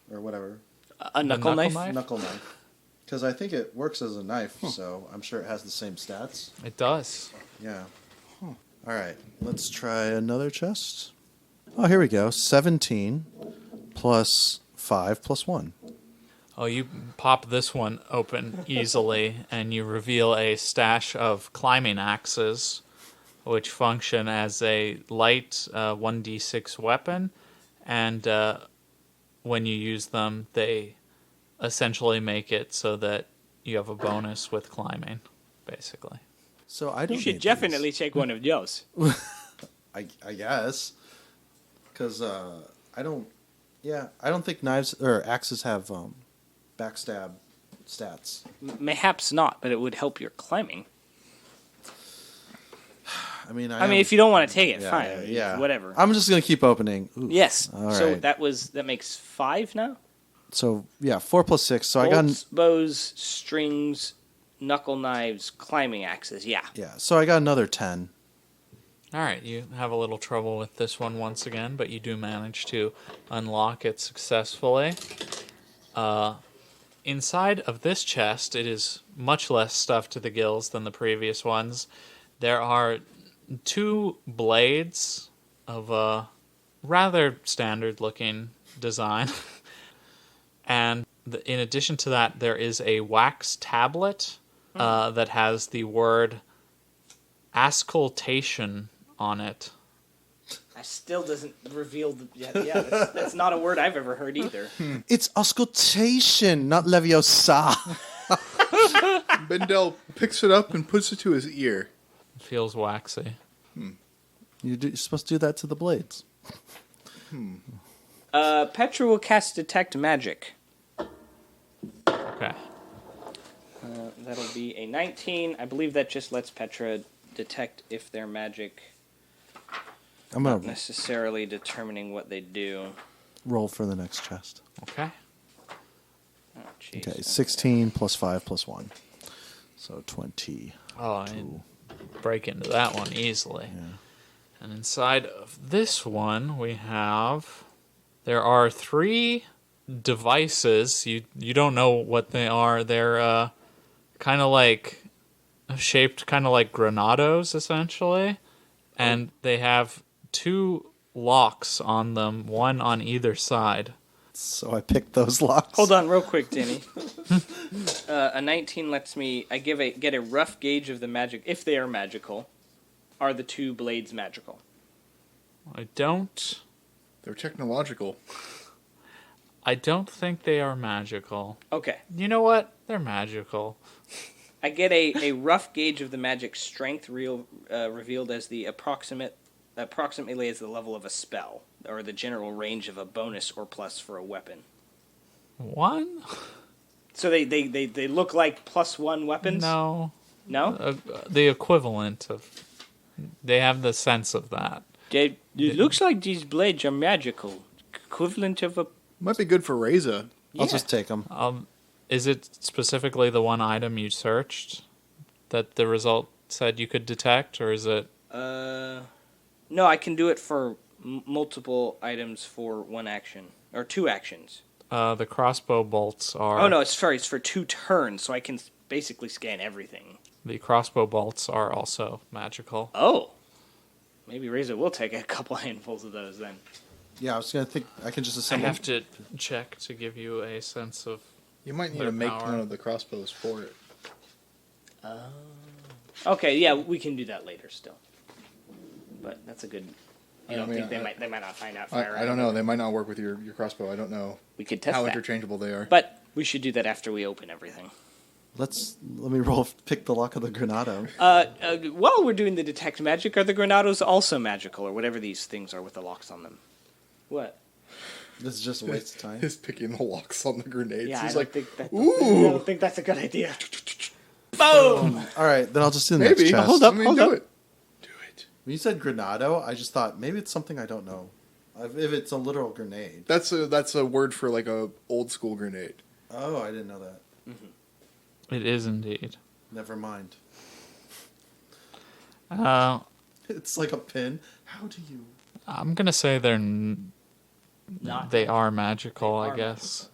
or whatever, A knuckle knife? knuckle knife. Because I think it works as a knife, so I'm sure it has the same stats. It does. Yeah. All right, let's try another chest. Oh, here we go. 17 plus 5 plus 1. Oh, you pop this one open easily, and you reveal a stash of climbing axes, which function as a light 1d6 weapon, and when you use them, they essentially make it so that you have a bonus with climbing, basically. So I don't You should need definitely take one of those. these. I guess. Because I don't think knives or axes have backstab stats. Mayhaps not, but it would help your climbing. I mean, If you don't want to take it, yeah, fine. yeah. Whatever. I'm just gonna keep opening. Ooh. Yes. All So right. that makes 5 now? So yeah, 4 plus 6. So Bolts, bows, strings, knuckle knives, climbing axes. Yeah. So I got another 10. All right, you have a little trouble with this one once again, but you do manage to unlock it successfully. Inside of this chest, it is much less stuffed to the gills than the previous ones. There are 2 blades of a rather standard-looking design. And in addition to that, there is a wax tablet that has the word auscultation on it. That still doesn't reveal the... Yeah, that's not a word I've ever heard either. It's auscultation, not leviosa. Bendel picks it up and puts it to his ear. It feels waxy. You're supposed to do that to the blades. Petra will cast Detect Magic. Okay. That'll be a 19. I believe that just lets Petra detect if their magic... I'm Not gonna necessarily determining what they do. roll for the next chest. Okay. Oh, jeez. Okay, 16 plus 5 plus 1. So 20. Oh, I break into that one easily. And inside of this one, we have... There are 3 devices. You don't know what they are. They're kind of like... shaped kind of like granados, essentially. And they have 2 locks on them, one on either side. So I picked those locks. Hold on, real quick, Danny. A 19 lets me. I get a rough gauge of the magic. If they are magical, are the 2 blades magical? I don't... They're technological. I don't think they are magical. Okay. You know what? They're magical. I get a rough gauge of the magic strength revealed as the approximately as the level of a spell, or the general range of a bonus or plus for a weapon. 1? So they look like +1 weapons? No. No? The equivalent of... They have the sense of that. It looks like these blades are magical. Equivalent of a... Might be good for Reza. I'll just take them. Is it specifically the one item you searched that the result said you could detect, or is it... No, I can do it for multiple items for 1 action. Or 2 actions. The crossbow bolts are... Oh, no, it's for 2 turns, so I can basically scan everything. The crossbow bolts are also magical. Oh. Maybe Reza will take a couple handfuls of those then. Yeah, I was going to think I can just I assemble. have to check to give you a sense of... You might need Their to make power. one of the crossbows for it. Okay, yeah, we can do that later still. But that's a good... You I don't mean, think they might not find out fire I don't know. They might not work with your crossbow. I don't know We could test how that. interchangeable they are. But we should do that after we open everything. Let me roll. Pick the luck of the Granado. While we're doing the detect magic, are the Granados also magical, or whatever these things are with the locks on them? What? This is just a waste of time. He's picking the locks on the grenades. Yeah, He's I like, don't think that's a good idea. Boom! All right, then I'll just do the maybe. next chest. Hold up, I mean, hold do up. it. Do it. When you said Granado, I just thought maybe it's something I don't know. If it's a literal grenade. That's a word for like a old school grenade. Oh, I didn't know that. It is indeed. Never mind. It's It's like a pin. How do you? I'm gonna say they are magical, They I are guess.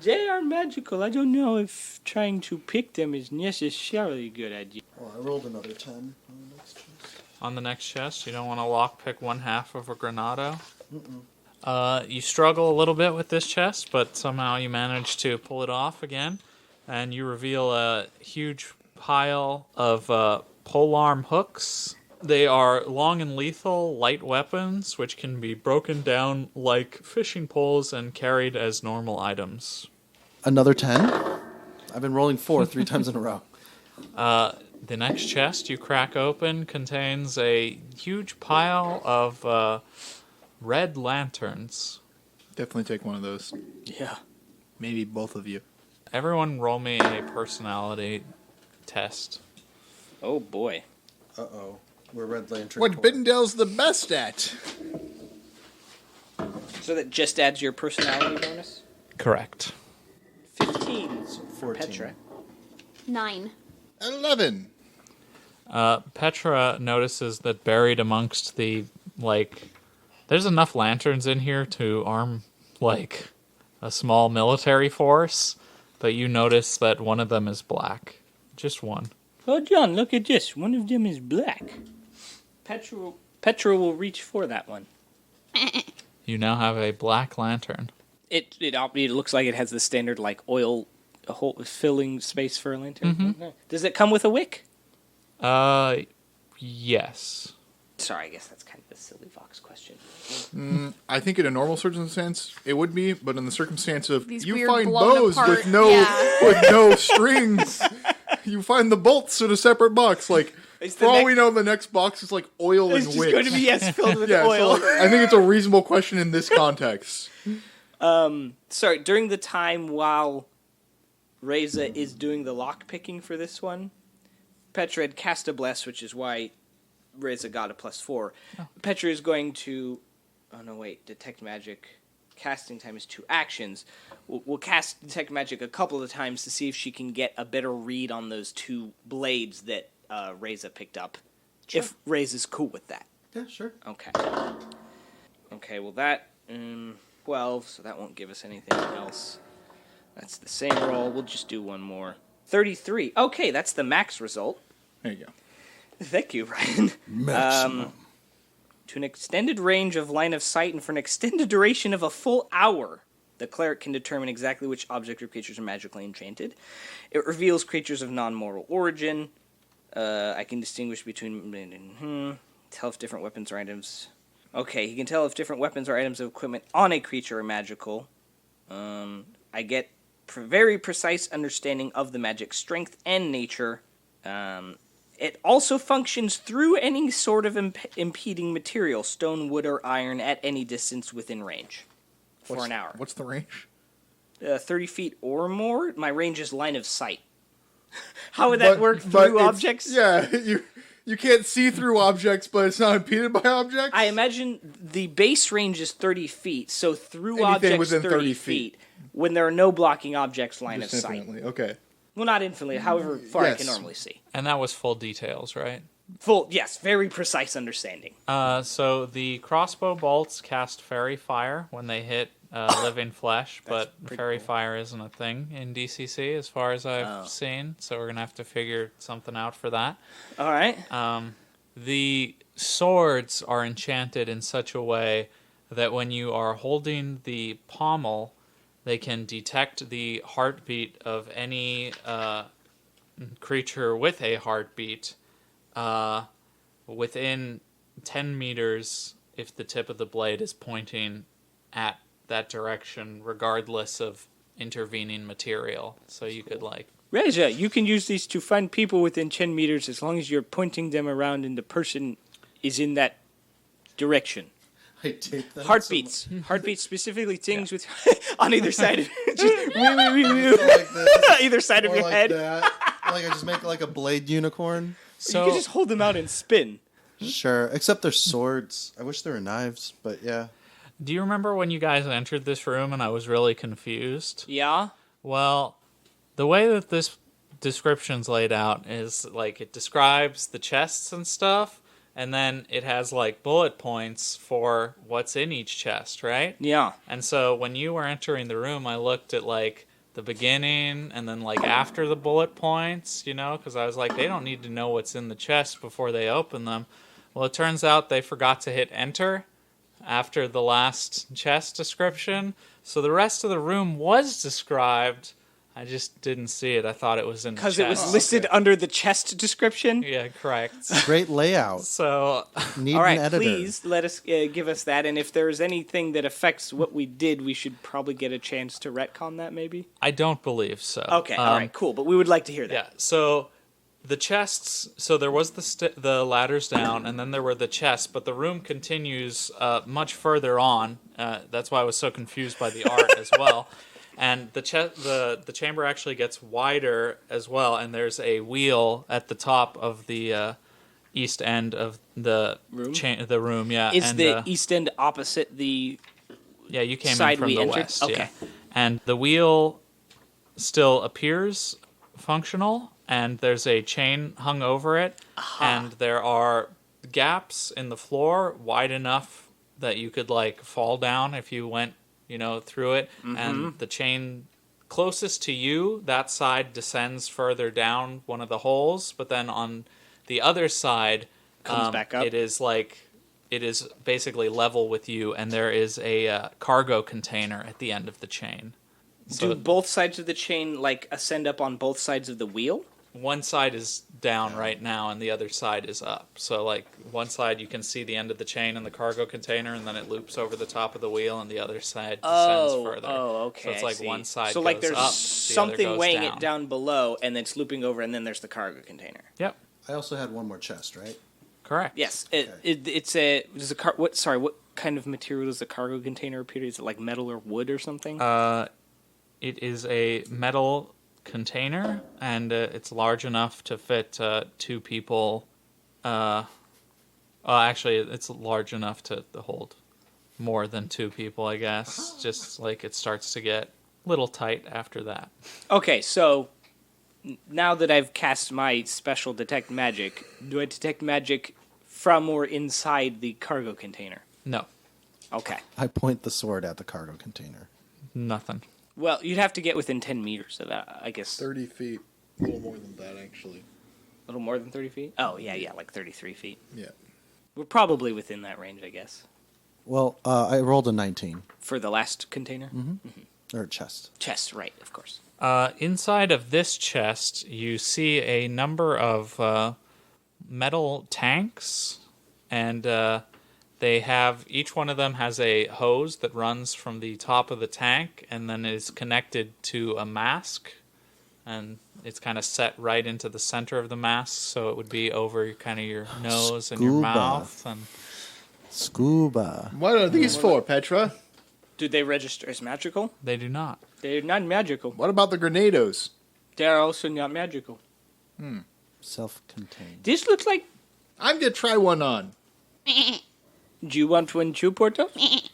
They are magical. I don't know if trying to pick them is necessarily a good idea. Oh, I rolled another 10 on the next chest. On the next chest, you don't want to lockpick 1/2 of a Granado. You struggle a little bit with this chest, but somehow you manage to pull it off again, and you reveal a huge pile of polearm hooks. They are long and lethal, light weapons, which can be broken down like fishing poles and carried as normal items. Another 10? I've been rolling 4 3 times in a row. The next chest you crack open contains a huge pile of red lanterns. Definitely take one of those. Yeah. Maybe both of you. Everyone roll me a personality test. Oh boy. Uh-oh. We're Red Lantern. What Corps. Biddendale's the best at? So that just adds your personality bonus? Correct. 15 for 14. Petra. 9. 11. Petra notices that buried amongst the, there's enough lanterns in here to arm, a small military force, but you notice that one of them is black. Just one. Oh, John, look at this. One of them is black. Petra will reach for that one. You now have a black lantern. It looks like it has the standard, oil filling space for a lantern. Does it come with a wick? Yes. Sorry, I guess that's kind of a silly Vox question. I think in a normal circumstance it would be, but in the circumstance of These you weird find blown bows apart- with no yeah. with no strings, you find the bolts in a separate box. It's For all we know, the next box is oil It's and just wick. going to be filled with yeah, oil. so I think it's a reasonable question in this context. Sorry, during the time while Reza is doing the lock picking for this one, Petra had cast a bless, which is why Reza got a +4. Petra is going to... Oh, no, wait. Detect magic. Casting time is 2 actions. We'll cast Detect Magic a couple of times to see if she can get a better read on those 2 blades that Reza picked up. Sure. If Reza's cool with that. Yeah, sure. Okay. Okay, well that... 12, so that won't give us anything else. That's the same roll. We'll just do one more. 33. Okay, that's the max result. There you go. Thank you, Ryan. Maximum. To an extended range of line of sight and for an extended duration of a full hour, the cleric can determine exactly which object or creatures are magically enchanted. It reveals creatures of non-mortal origin. I can distinguish between... Tell if different weapons or items... Okay, he can tell if different weapons or items of equipment on a creature are magical. I get very precise understanding of the magic's strength and nature. It also functions through any sort of impeding material, stone, wood, or iron, at any distance within range for an hour. What's the range? 30 feet or more. My range is line of sight. How would that work through objects? Yeah, you can't see through objects, but it's not impeded by objects? I imagine the base range is 30 feet, so through Anything objects within 30 feet, when there are no blocking objects line of Just sight. infinitely. Okay. Well, not infinitely, however far I Yes. can normally see. And that was full details, right? Yes, very precise understanding. So the crossbow bolts cast fairy fire when they hit living flesh, but fairy fire isn't a thing in DCC as far as I've seen, so we're going to have to figure something out for that. All right. The swords are enchanted in such a way that when you are holding the pommel, they can detect the heartbeat of any creature with a heartbeat within 10 meters if the tip of the blade is pointing at that direction, regardless of intervening material. So you could, like... Reja, you can use these to find people within 10 meters as long as you're pointing them around and the person is in that direction. I tape that. Heartbeats. Heartbeats, specifically things with on either side of just Like this, either side of or your like head. that. Like I just make like a blade unicorn. So you can just hold them out and spin. Sure, except they're swords. I wish they were knives, but yeah. Do you remember when you guys entered this room and I was really confused? Yeah. Well, the way that this description's laid out is, like, it describes the chests and stuff, and then it has, like, bullet points for what's in each chest, right? Yeah. And so when you were entering the room, I looked at, like, the beginning and then, like, after the bullet points, you know, because I was like, they don't need to know what's in the chest before they open them. Well, it turns out they forgot to hit enter after the last chest description, so the rest of the room was described. I just didn't see it. I thought it was in the chest. Because it was listed under the chest description. Yeah, correct. Great layout. So, Need All right, an editor. please let us give us that. And if there's anything that affects what we did, we should probably get a chance to retcon that, maybe. I don't believe so. Okay, all right, cool. But we would like to hear that. Yeah, so the chests, so there was the ladders down, and then there were the chests, but the room continues much further on. That's why I was so confused by the art as well. And the chamber actually gets wider as well, and there's a wheel at the top of the east end of the Room? The room. Yeah, Is and, the east end opposite the yeah, you came in side from we the entered? west. Okay. Yeah. And the wheel still appears functional, and there's a chain hung over it, and there are gaps in the floor wide enough that you could, like, fall down if you went, you know, through it. And the chain closest to you, that side descends further down one of the holes, but then on the other side Comes back up. it is basically level with you, and there is a cargo container at the end of the chain. do both sides of the chain like ascend up on both sides of the wheel? One side is down right now, and the other side is up. So, like, one side you can see the end of the chain in the cargo container, and then it loops over the top of the wheel, and the other side descends further. Oh, okay. So it's I like see. one side So like goes there's up, the other something goes weighing down. it down below, and then it's looping over, and then there's the cargo container. Yep, I also had one more chest, right? correct. Yes, it's a what kind of material does the cargo container appear? Is it like metal or wood or something? It is a metal container, and it's large enough to fit two people. Actually, it's large enough to hold more than two people, I guess. Just like it starts to get a little tight after that. Okay, so now that I've cast my special detect magic, do I detect magic from or inside the cargo container? No, Okay. I point the sword at the cargo container. nothing. Well, you'd have to get within 10 meters of that, I guess. 30 feet. A little more than that, actually. A little more than 30 feet? Oh, yeah, like 33 feet. Yeah. We're probably within that range, I guess, Well, I rolled a 19. for the last container. Or chest. Chest, right, of course. Inside of this chest, you see a number of metal tanks, and Each one of them has a hose that runs from the top of the tank and then is connected to a mask. And it's kind of set right into the center of the mask, so it would be over kind of your nose and your Scuba. mouth. And Scuba. What are these for, Petra? Do they register as magical? they do not. They're not magical. What about the Grenados? They're also not magical. Self-contained. This looks like... I'm gonna try one on. Do you want one too, Porthos?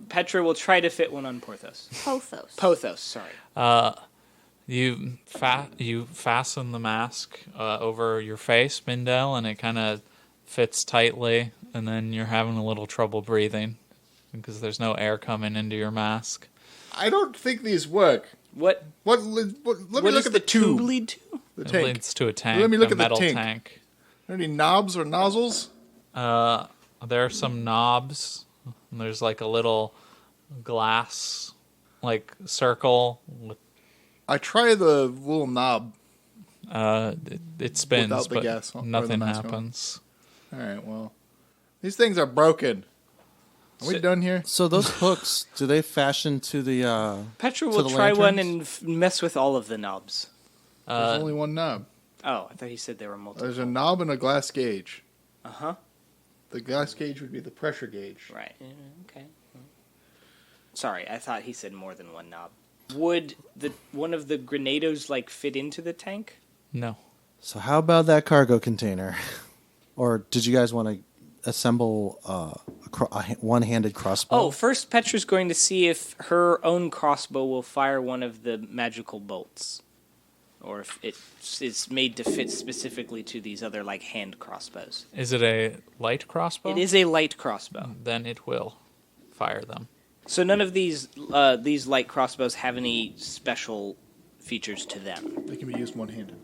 Petra will try to fit one on Porthos. Pothos. Pothos, sorry. You fasten the mask over your face, Mindel, and it kind of fits tightly, and then you're having a little trouble breathing because there's no air coming into your mask. I don't think these work. What Let me what look does at the the tube. lead to? The It tank. leads to a tank, Let me look a at the metal tank. tank. Are there any knobs or nozzles? There are some knobs. And there's like a little glass, like circle. With, I try the little knob. it spins, Without the but gas on- or the nothing mask on. happens. All right, well, these things are broken. Are we done here? So those hooks, do they fashion to the... Petra To will the try one lanterns? and mess with all of the knobs. There's only one knob. Oh, I thought he said there were multiple. There's a knob and a glass gauge. Uh-huh. The glass gauge would be the pressure gauge. Right. Okay. Sorry, I thought he said more than one knob. Would one of the Grenados like fit into the tank? No. So how about that cargo container? Or did you guys want to assemble a one-handed crossbow? Oh, first Petra's going to see if her own crossbow will fire one of the magical bolts. Or if it is made to fit specifically to these other, like, hand crossbows. Is it a light crossbow? It is a light crossbow. Then it will fire them. So none of these light crossbows have any special features to them. They can be used one-handed.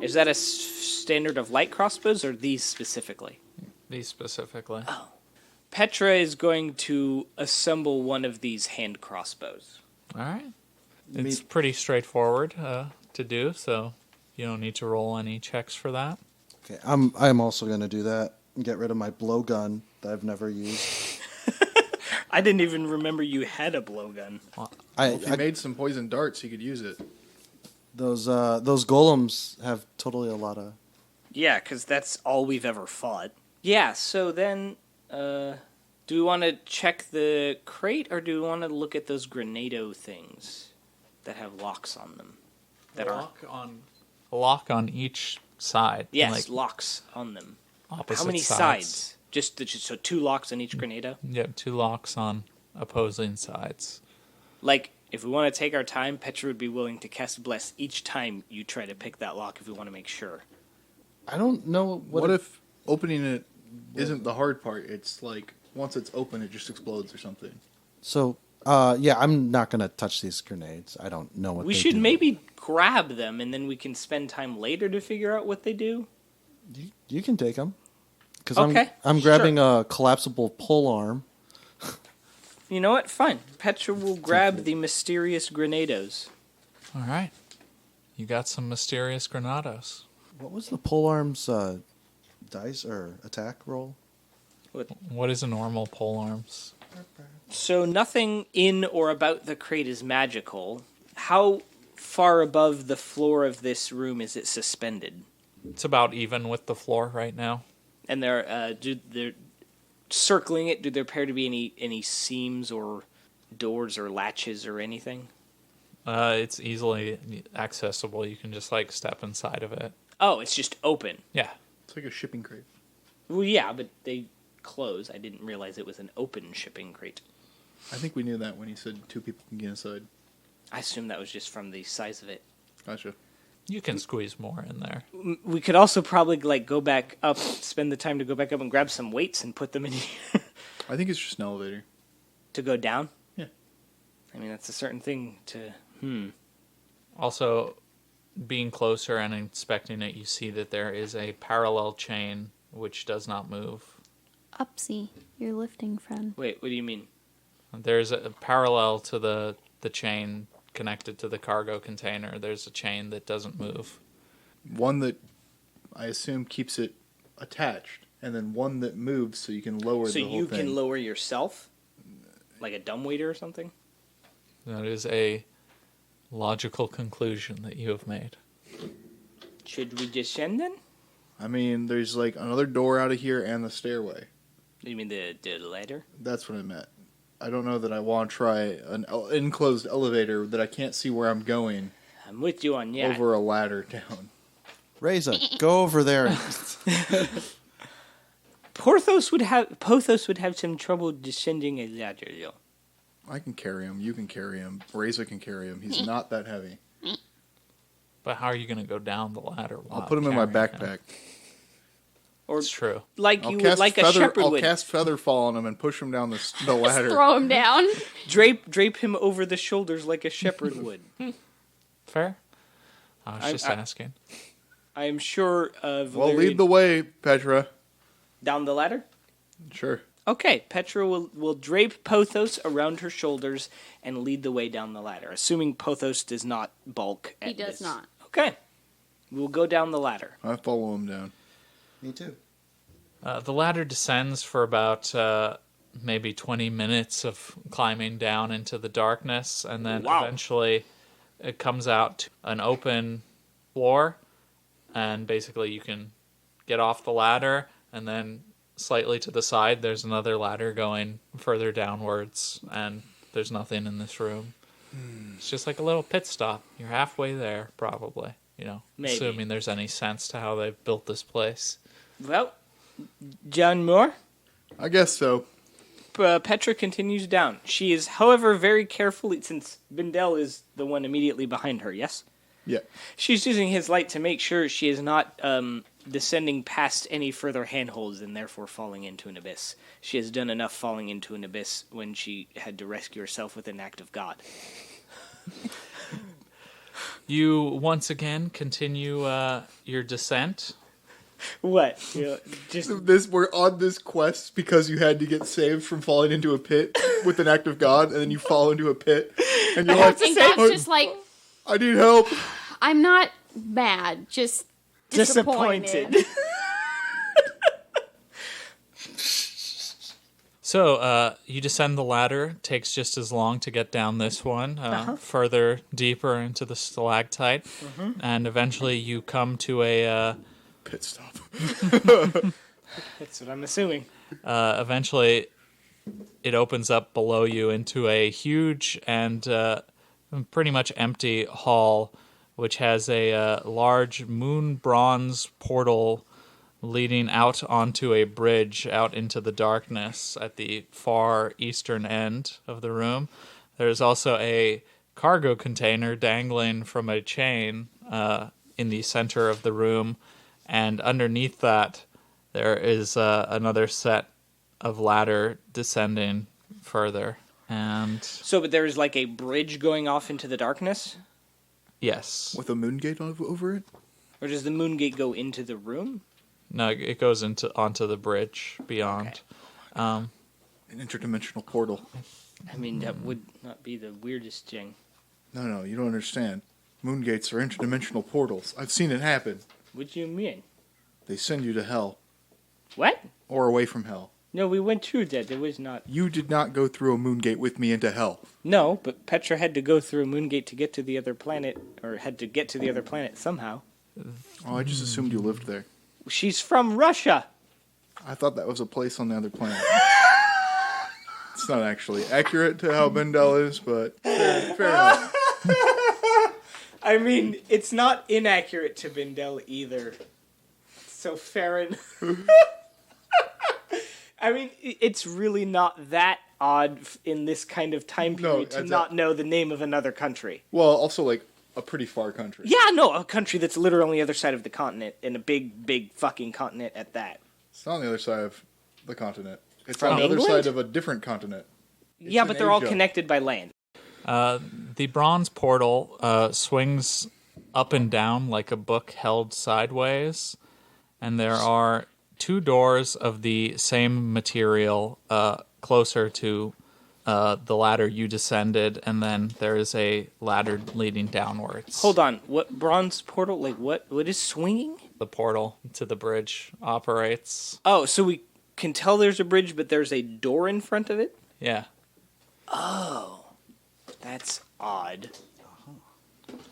Is that a standard of light crossbows, or these specifically? These specifically. Petra is going to assemble one of these hand crossbows. All right. It's pretty straightforward to do, so you don't need to roll any checks for that. Okay, I'm also going to do that and get rid of my blowgun that I've never used. I didn't even remember you had a blowgun. If you made some poison darts, you could use it. Those golems have totally a lot of... Yeah, because that's all we've ever fought. Yeah, so then, do we want to check the crate, or do we want to look at those Grenado things that have locks on them? That are A lock on each side. yes, like locks on them. opposite How many sides? Just so 2 locks on each Grenado. Yep, 2 locks on opposing sides. Like, if we want to take our time, Petra would be willing to cast Bless each time you try to pick that lock if we want to make sure. I don't know What if opening it isn't the hard part? It's like, once it's open, it just explodes or something. So, yeah, I'm not going to touch these grenades. I don't know what We they should do. maybe grab them, and then we can spend time later to figure out what they do. You can take them. Because Okay, I'm grabbing a collapsible pole arm. You know what? Fine. Petra will grab the mysterious Grenados. All right. You got some mysterious Granados. What was the pole arm's dice or attack roll? What is a normal pole arms? So nothing in or about the crate is magical. How far above the floor of this room is it suspended? It's about even with the floor right now. And they're circling it. Do there appear to be any seams or doors or latches or anything? It's easily accessible. You can just like step inside of it. Oh, it's just open. Yeah. It's like a shipping crate. Well, yeah, but they close. I didn't realize it was an open shipping crate. I think we knew that when he said 2 people can get inside. I assume that was just from the size of it. Gotcha. You can squeeze more in there. We could also probably like go back up, spend the time to go back up and grab some weights and put them in here I think it's just an elevator. to go down. Yeah. I mean, that's a certain thing to. Also, being closer and inspecting it, you see that there is a parallel chain which does not move. Upsy, your lifting friend. Wait, what do you mean? There's a parallel to the chain connected to the cargo container. There's a chain that doesn't move. One that I assume keeps it attached. and then one that moves so you can lower So the whole you thing. can lower yourself? Like a dumbwaiter or something? That is a logical conclusion that you have made. Should we descend then? I mean, there's like another door out of here and the stairway. You mean the ladder? That's what I meant. I don't know that I want to try an enclosed elevator that I can't see where I'm going I'm with you on that. over a ladder down. Reza, go over there. Pothos would have some trouble descending a ladder, though. I can carry him. You can carry him. Reza can carry him. He's not that heavy. But how are you going to go down the ladder? I'll put him in my carrying him? backpack. Or It's true. like you would, like a shepherd I'll would. cast Featherfall on him and push him down the Just ladder. throw him down. Drape him over the shoulders like a shepherd would. Fair? I was just I- asking. I am sure of Well, lead the way, Petra. down the ladder. Sure. Okay, Petra will drape Pothos around her shoulders and lead the way down the ladder, assuming Pothos does not bulk. He does not. Okay, we'll go down the ladder. I follow him down. Me too. The ladder descends for about maybe 20 minutes of climbing down into the darkness, and then Wow. eventually it comes out to an open floor, and basically you can get off the ladder, and then slightly to the side there's another ladder going further downwards, and there's nothing in this room. It's just like a little pit stop. You're halfway there, probably, Maybe. assuming there's any sense to how they've built this place. Well, John Moore. I guess so. Petra continues down. She is, however, very carefully, since Bindel is the one immediately behind her, yes? Yeah. She's using his light to make sure she is not descending past any further handholds and therefore falling into an abyss. She has done enough falling into an abyss when she had to rescue herself with an act of God. You once again continue your descent. What? Just We're on this quest because you had to get saved from falling into a pit with an act of God, and then you fall into a pit, and you're like, And God's just like, I need help. I'm not mad, just disappointed. So you descend the ladder. Takes just as long to get down this one, further deeper into the stalactite, and eventually you come to a. Pit stop. That's what I'm assuming. Eventually, it opens up below you into a huge and pretty much empty hall, which has a large moon bronze portal leading out onto a bridge out into the darkness at the far eastern end of the room. There's also a cargo container dangling from a chain in the center of the room, and underneath that there is another set of ladder descending further. And So, but there is like a bridge going off into the darkness? yes. With a moon gate over it? Or does the moon gate go into the room? No, it goes onto the bridge beyond. An interdimensional portal. I mean, that would not be the weirdest thing. No, you don't understand. Moon gates are interdimensional portals. I've seen it happen. What do you mean? They send you to hell. What? Or away from hell. No, we went through that. There was not... You did not go through a moon gate with me into hell. No, but Petra had to go through a moon gate to get to the other planet, or had to get to the other planet somehow. Oh, I just assumed you lived there. She's from Russia. I thought that was a place on the other planet. It's not actually accurate to how Bendel is, but fair enough. I mean, it's not inaccurate to Bindel either. So Farron... I mean, it's really not that odd in this kind of time period to not know the name of another country. Well, also, like, a pretty far country. Yeah, no, a country that's literally on the other side of the continent, and a big, big fucking continent at that. It's not on the other side of the continent. It's From on the England? other side of a different continent. Yeah, in but they're all Asia. connected by land. The bronze portal swings up and down like a book held sideways, and there are two doors of the same material closer to the ladder you descended, and then there is a ladder leading downwards. Hold on. What bronze portal? Like what? What is swinging? The portal to the bridge operates. Oh, so we can tell there's a bridge, but there's a door in front of it? Yeah. That's odd.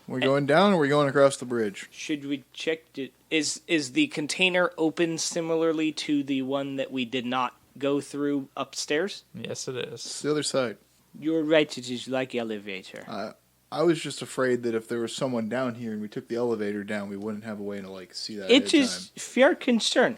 We're going down or we're going across the bridge? Should we check it? Is the container open similarly to the one that we did not go through upstairs? Yes, it is. It's the other side. You're right, it is like elevator. I was just afraid that if there was someone down here and we took the elevator down, we wouldn't have a way to see that. It is fair concern.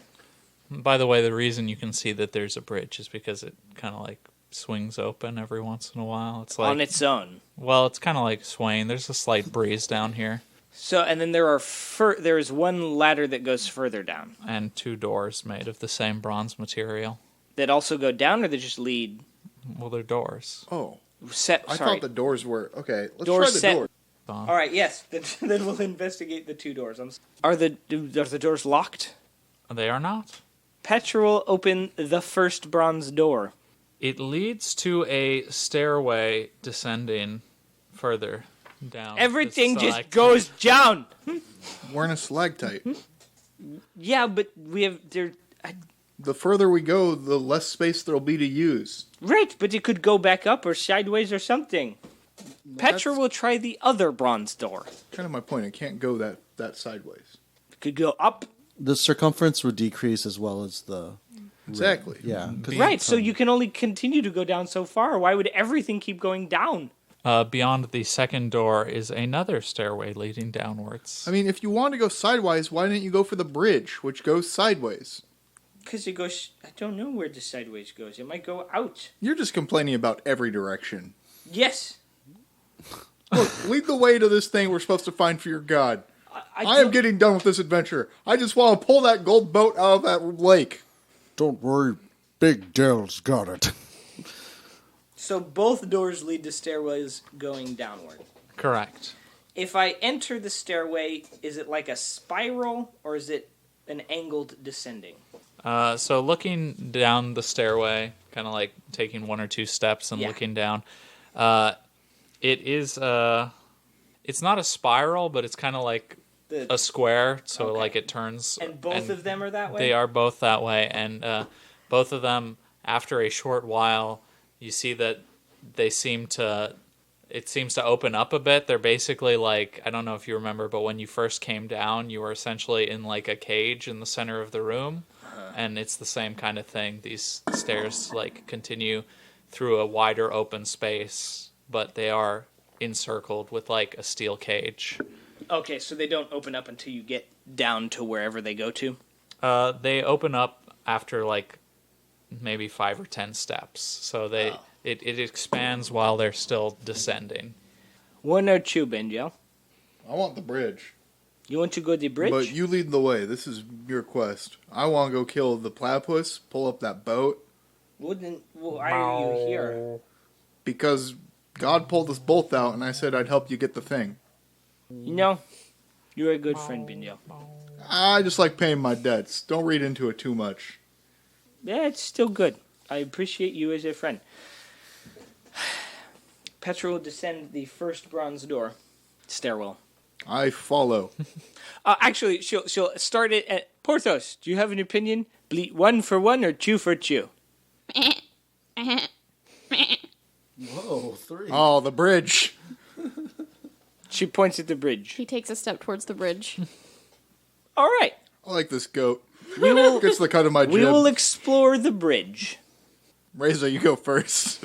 By the way, the reason you can see that there's a bridge is because it kind of swings open every once in a while. It's On its own. Well, it's kind of like swaying. There's a slight breeze down here. So, and then there is one ladder that goes further down. And 2 doors made of the same bronze material. That also go down, or they just lead? Well, they're doors. Oh. I thought the doors were... Okay, let's Doors try the set. door. All right, yes. Then we'll investigate the 2 doors. Are the doors locked? They are not. Petra will open the first bronze door. It leads to a stairway descending further down. Everything just goes down. We're in a stalactite. Yeah, but we have... The further we go, the less space there'll be to use. Right, but it could go back up or sideways or something. Petra will try the other bronze door. Kind of my point. It can't go that sideways. It could go up. The circumference would decrease as well as the... Exactly. Yeah. Right, so you can only continue to go down so far. Why would everything keep going down? Beyond the second door is another stairway leading downwards. I mean, if you want to go sideways, why didn't you go for the bridge, which goes sideways? Because it goes... I don't know where the sideways goes. It might go out. You're just complaining about every direction. Yes. Look, lead the way to this thing we're supposed to find for your god. I am don't- getting done with this adventure. I just want to pull that gold boat out of that lake. Don't worry, Big Dell's got it. So both doors lead to stairways going downward. Correct. If I enter the stairway, is it like a spiral or is it an angled descending? So looking down the stairway, kind of like taking 1 or 2 steps and looking down, it is... it's not a spiral, but it's kind of like a square, so it turns. And both of them are that way? They are both that way, and both of them, after a short while, you see that it seems to open up a bit. They're basically I don't know if you remember, but when you first came down, you were essentially in a cage in the center of the room, and it's the same kind of thing. These stairs continue through a wider open space, but they are encircled with a steel cage. Okay, so they don't open up until you get down to wherever they go to? They open up after maybe 5 or 10 steps. So it expands while they're still descending. 1 or 2, Benjo? I want the bridge. You want to go to the bridge? But you lead the way. This is your quest. I want to go kill the platypus, pull up that boat. Why are you here? Because God pulled us both out, and I said I'd help you get the thing. You know, you're a good friend, Benjo. I just like paying my debts. Don't read into it too much. Yeah, it's still good. I appreciate you as a friend. Petra will descend the first bronze door. Stairwell. I follow. Actually, she'll start it at... Porthos, do you have an opinion? Bleat 1 for 1 or 2 for 2? Whoa, 3. Oh, the bridge. She points at the bridge. He takes a step towards the bridge. All right. I like this goat. We will, Gets the cut of my jib. we will explore the bridge. Reza, you go first.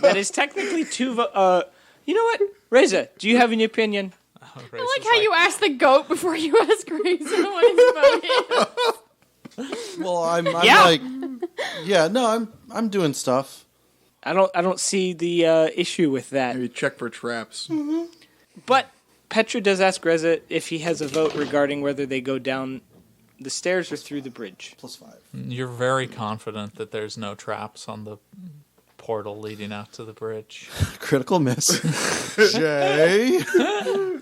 That is technically 2... you know what? Reza, do you have any opinion? I like how you ask the goat before you ask Raisin what he's voting. Well, I'm Yeah. I'm doing stuff. I don't see the issue with that. Maybe check for traps. But Petra does ask Reza if he has a vote regarding whether they go down the stairs or through the bridge. +5. You're very confident that there's no traps on the portal leading out to the bridge. Critical miss. Jay.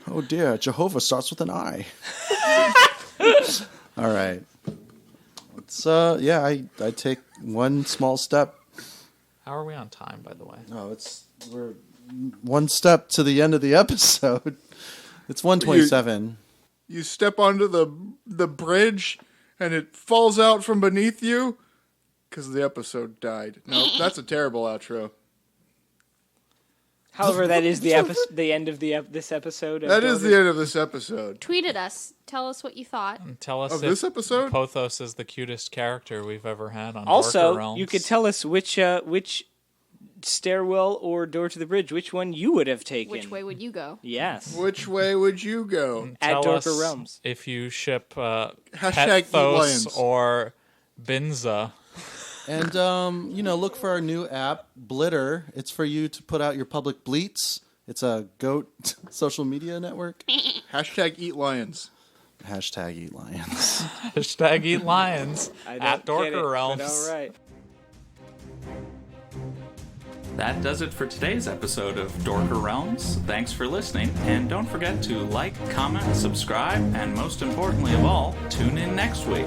Oh dear, Jehovah starts with an I. All right. Let's I take one small step How are we on time, by the way? No, we're one step to the end of the episode. It's 1:27. You step onto the bridge, and it falls out from beneath you because the episode died. No, that's a terrible outro. However, that is the end of this episode. That is the end of this episode. Tweet at us. Tell us what you thought. And tell us Of if this episode? Pothos is the cutest character we've ever had on Dorker Also, Realms. you could tell us which stairwell or door to the bridge, which one you would have taken. Which way would you go? Yes. Which way would you go? At Tell Dorker us Realms. if you ship Hashtag eat Pethos lions. or Binza. And, look for our new app, Blitter. It's for you to put out your public bleats. It's a goat social media network. Hashtag eat lions. Hashtag eat lions. Hashtag eat lions I don't at get it, Dorker Realms. but all right. That does it for today's episode of Dorker Realms. Thanks for listening, and don't forget to like, comment, subscribe, and most importantly of all, tune in next week.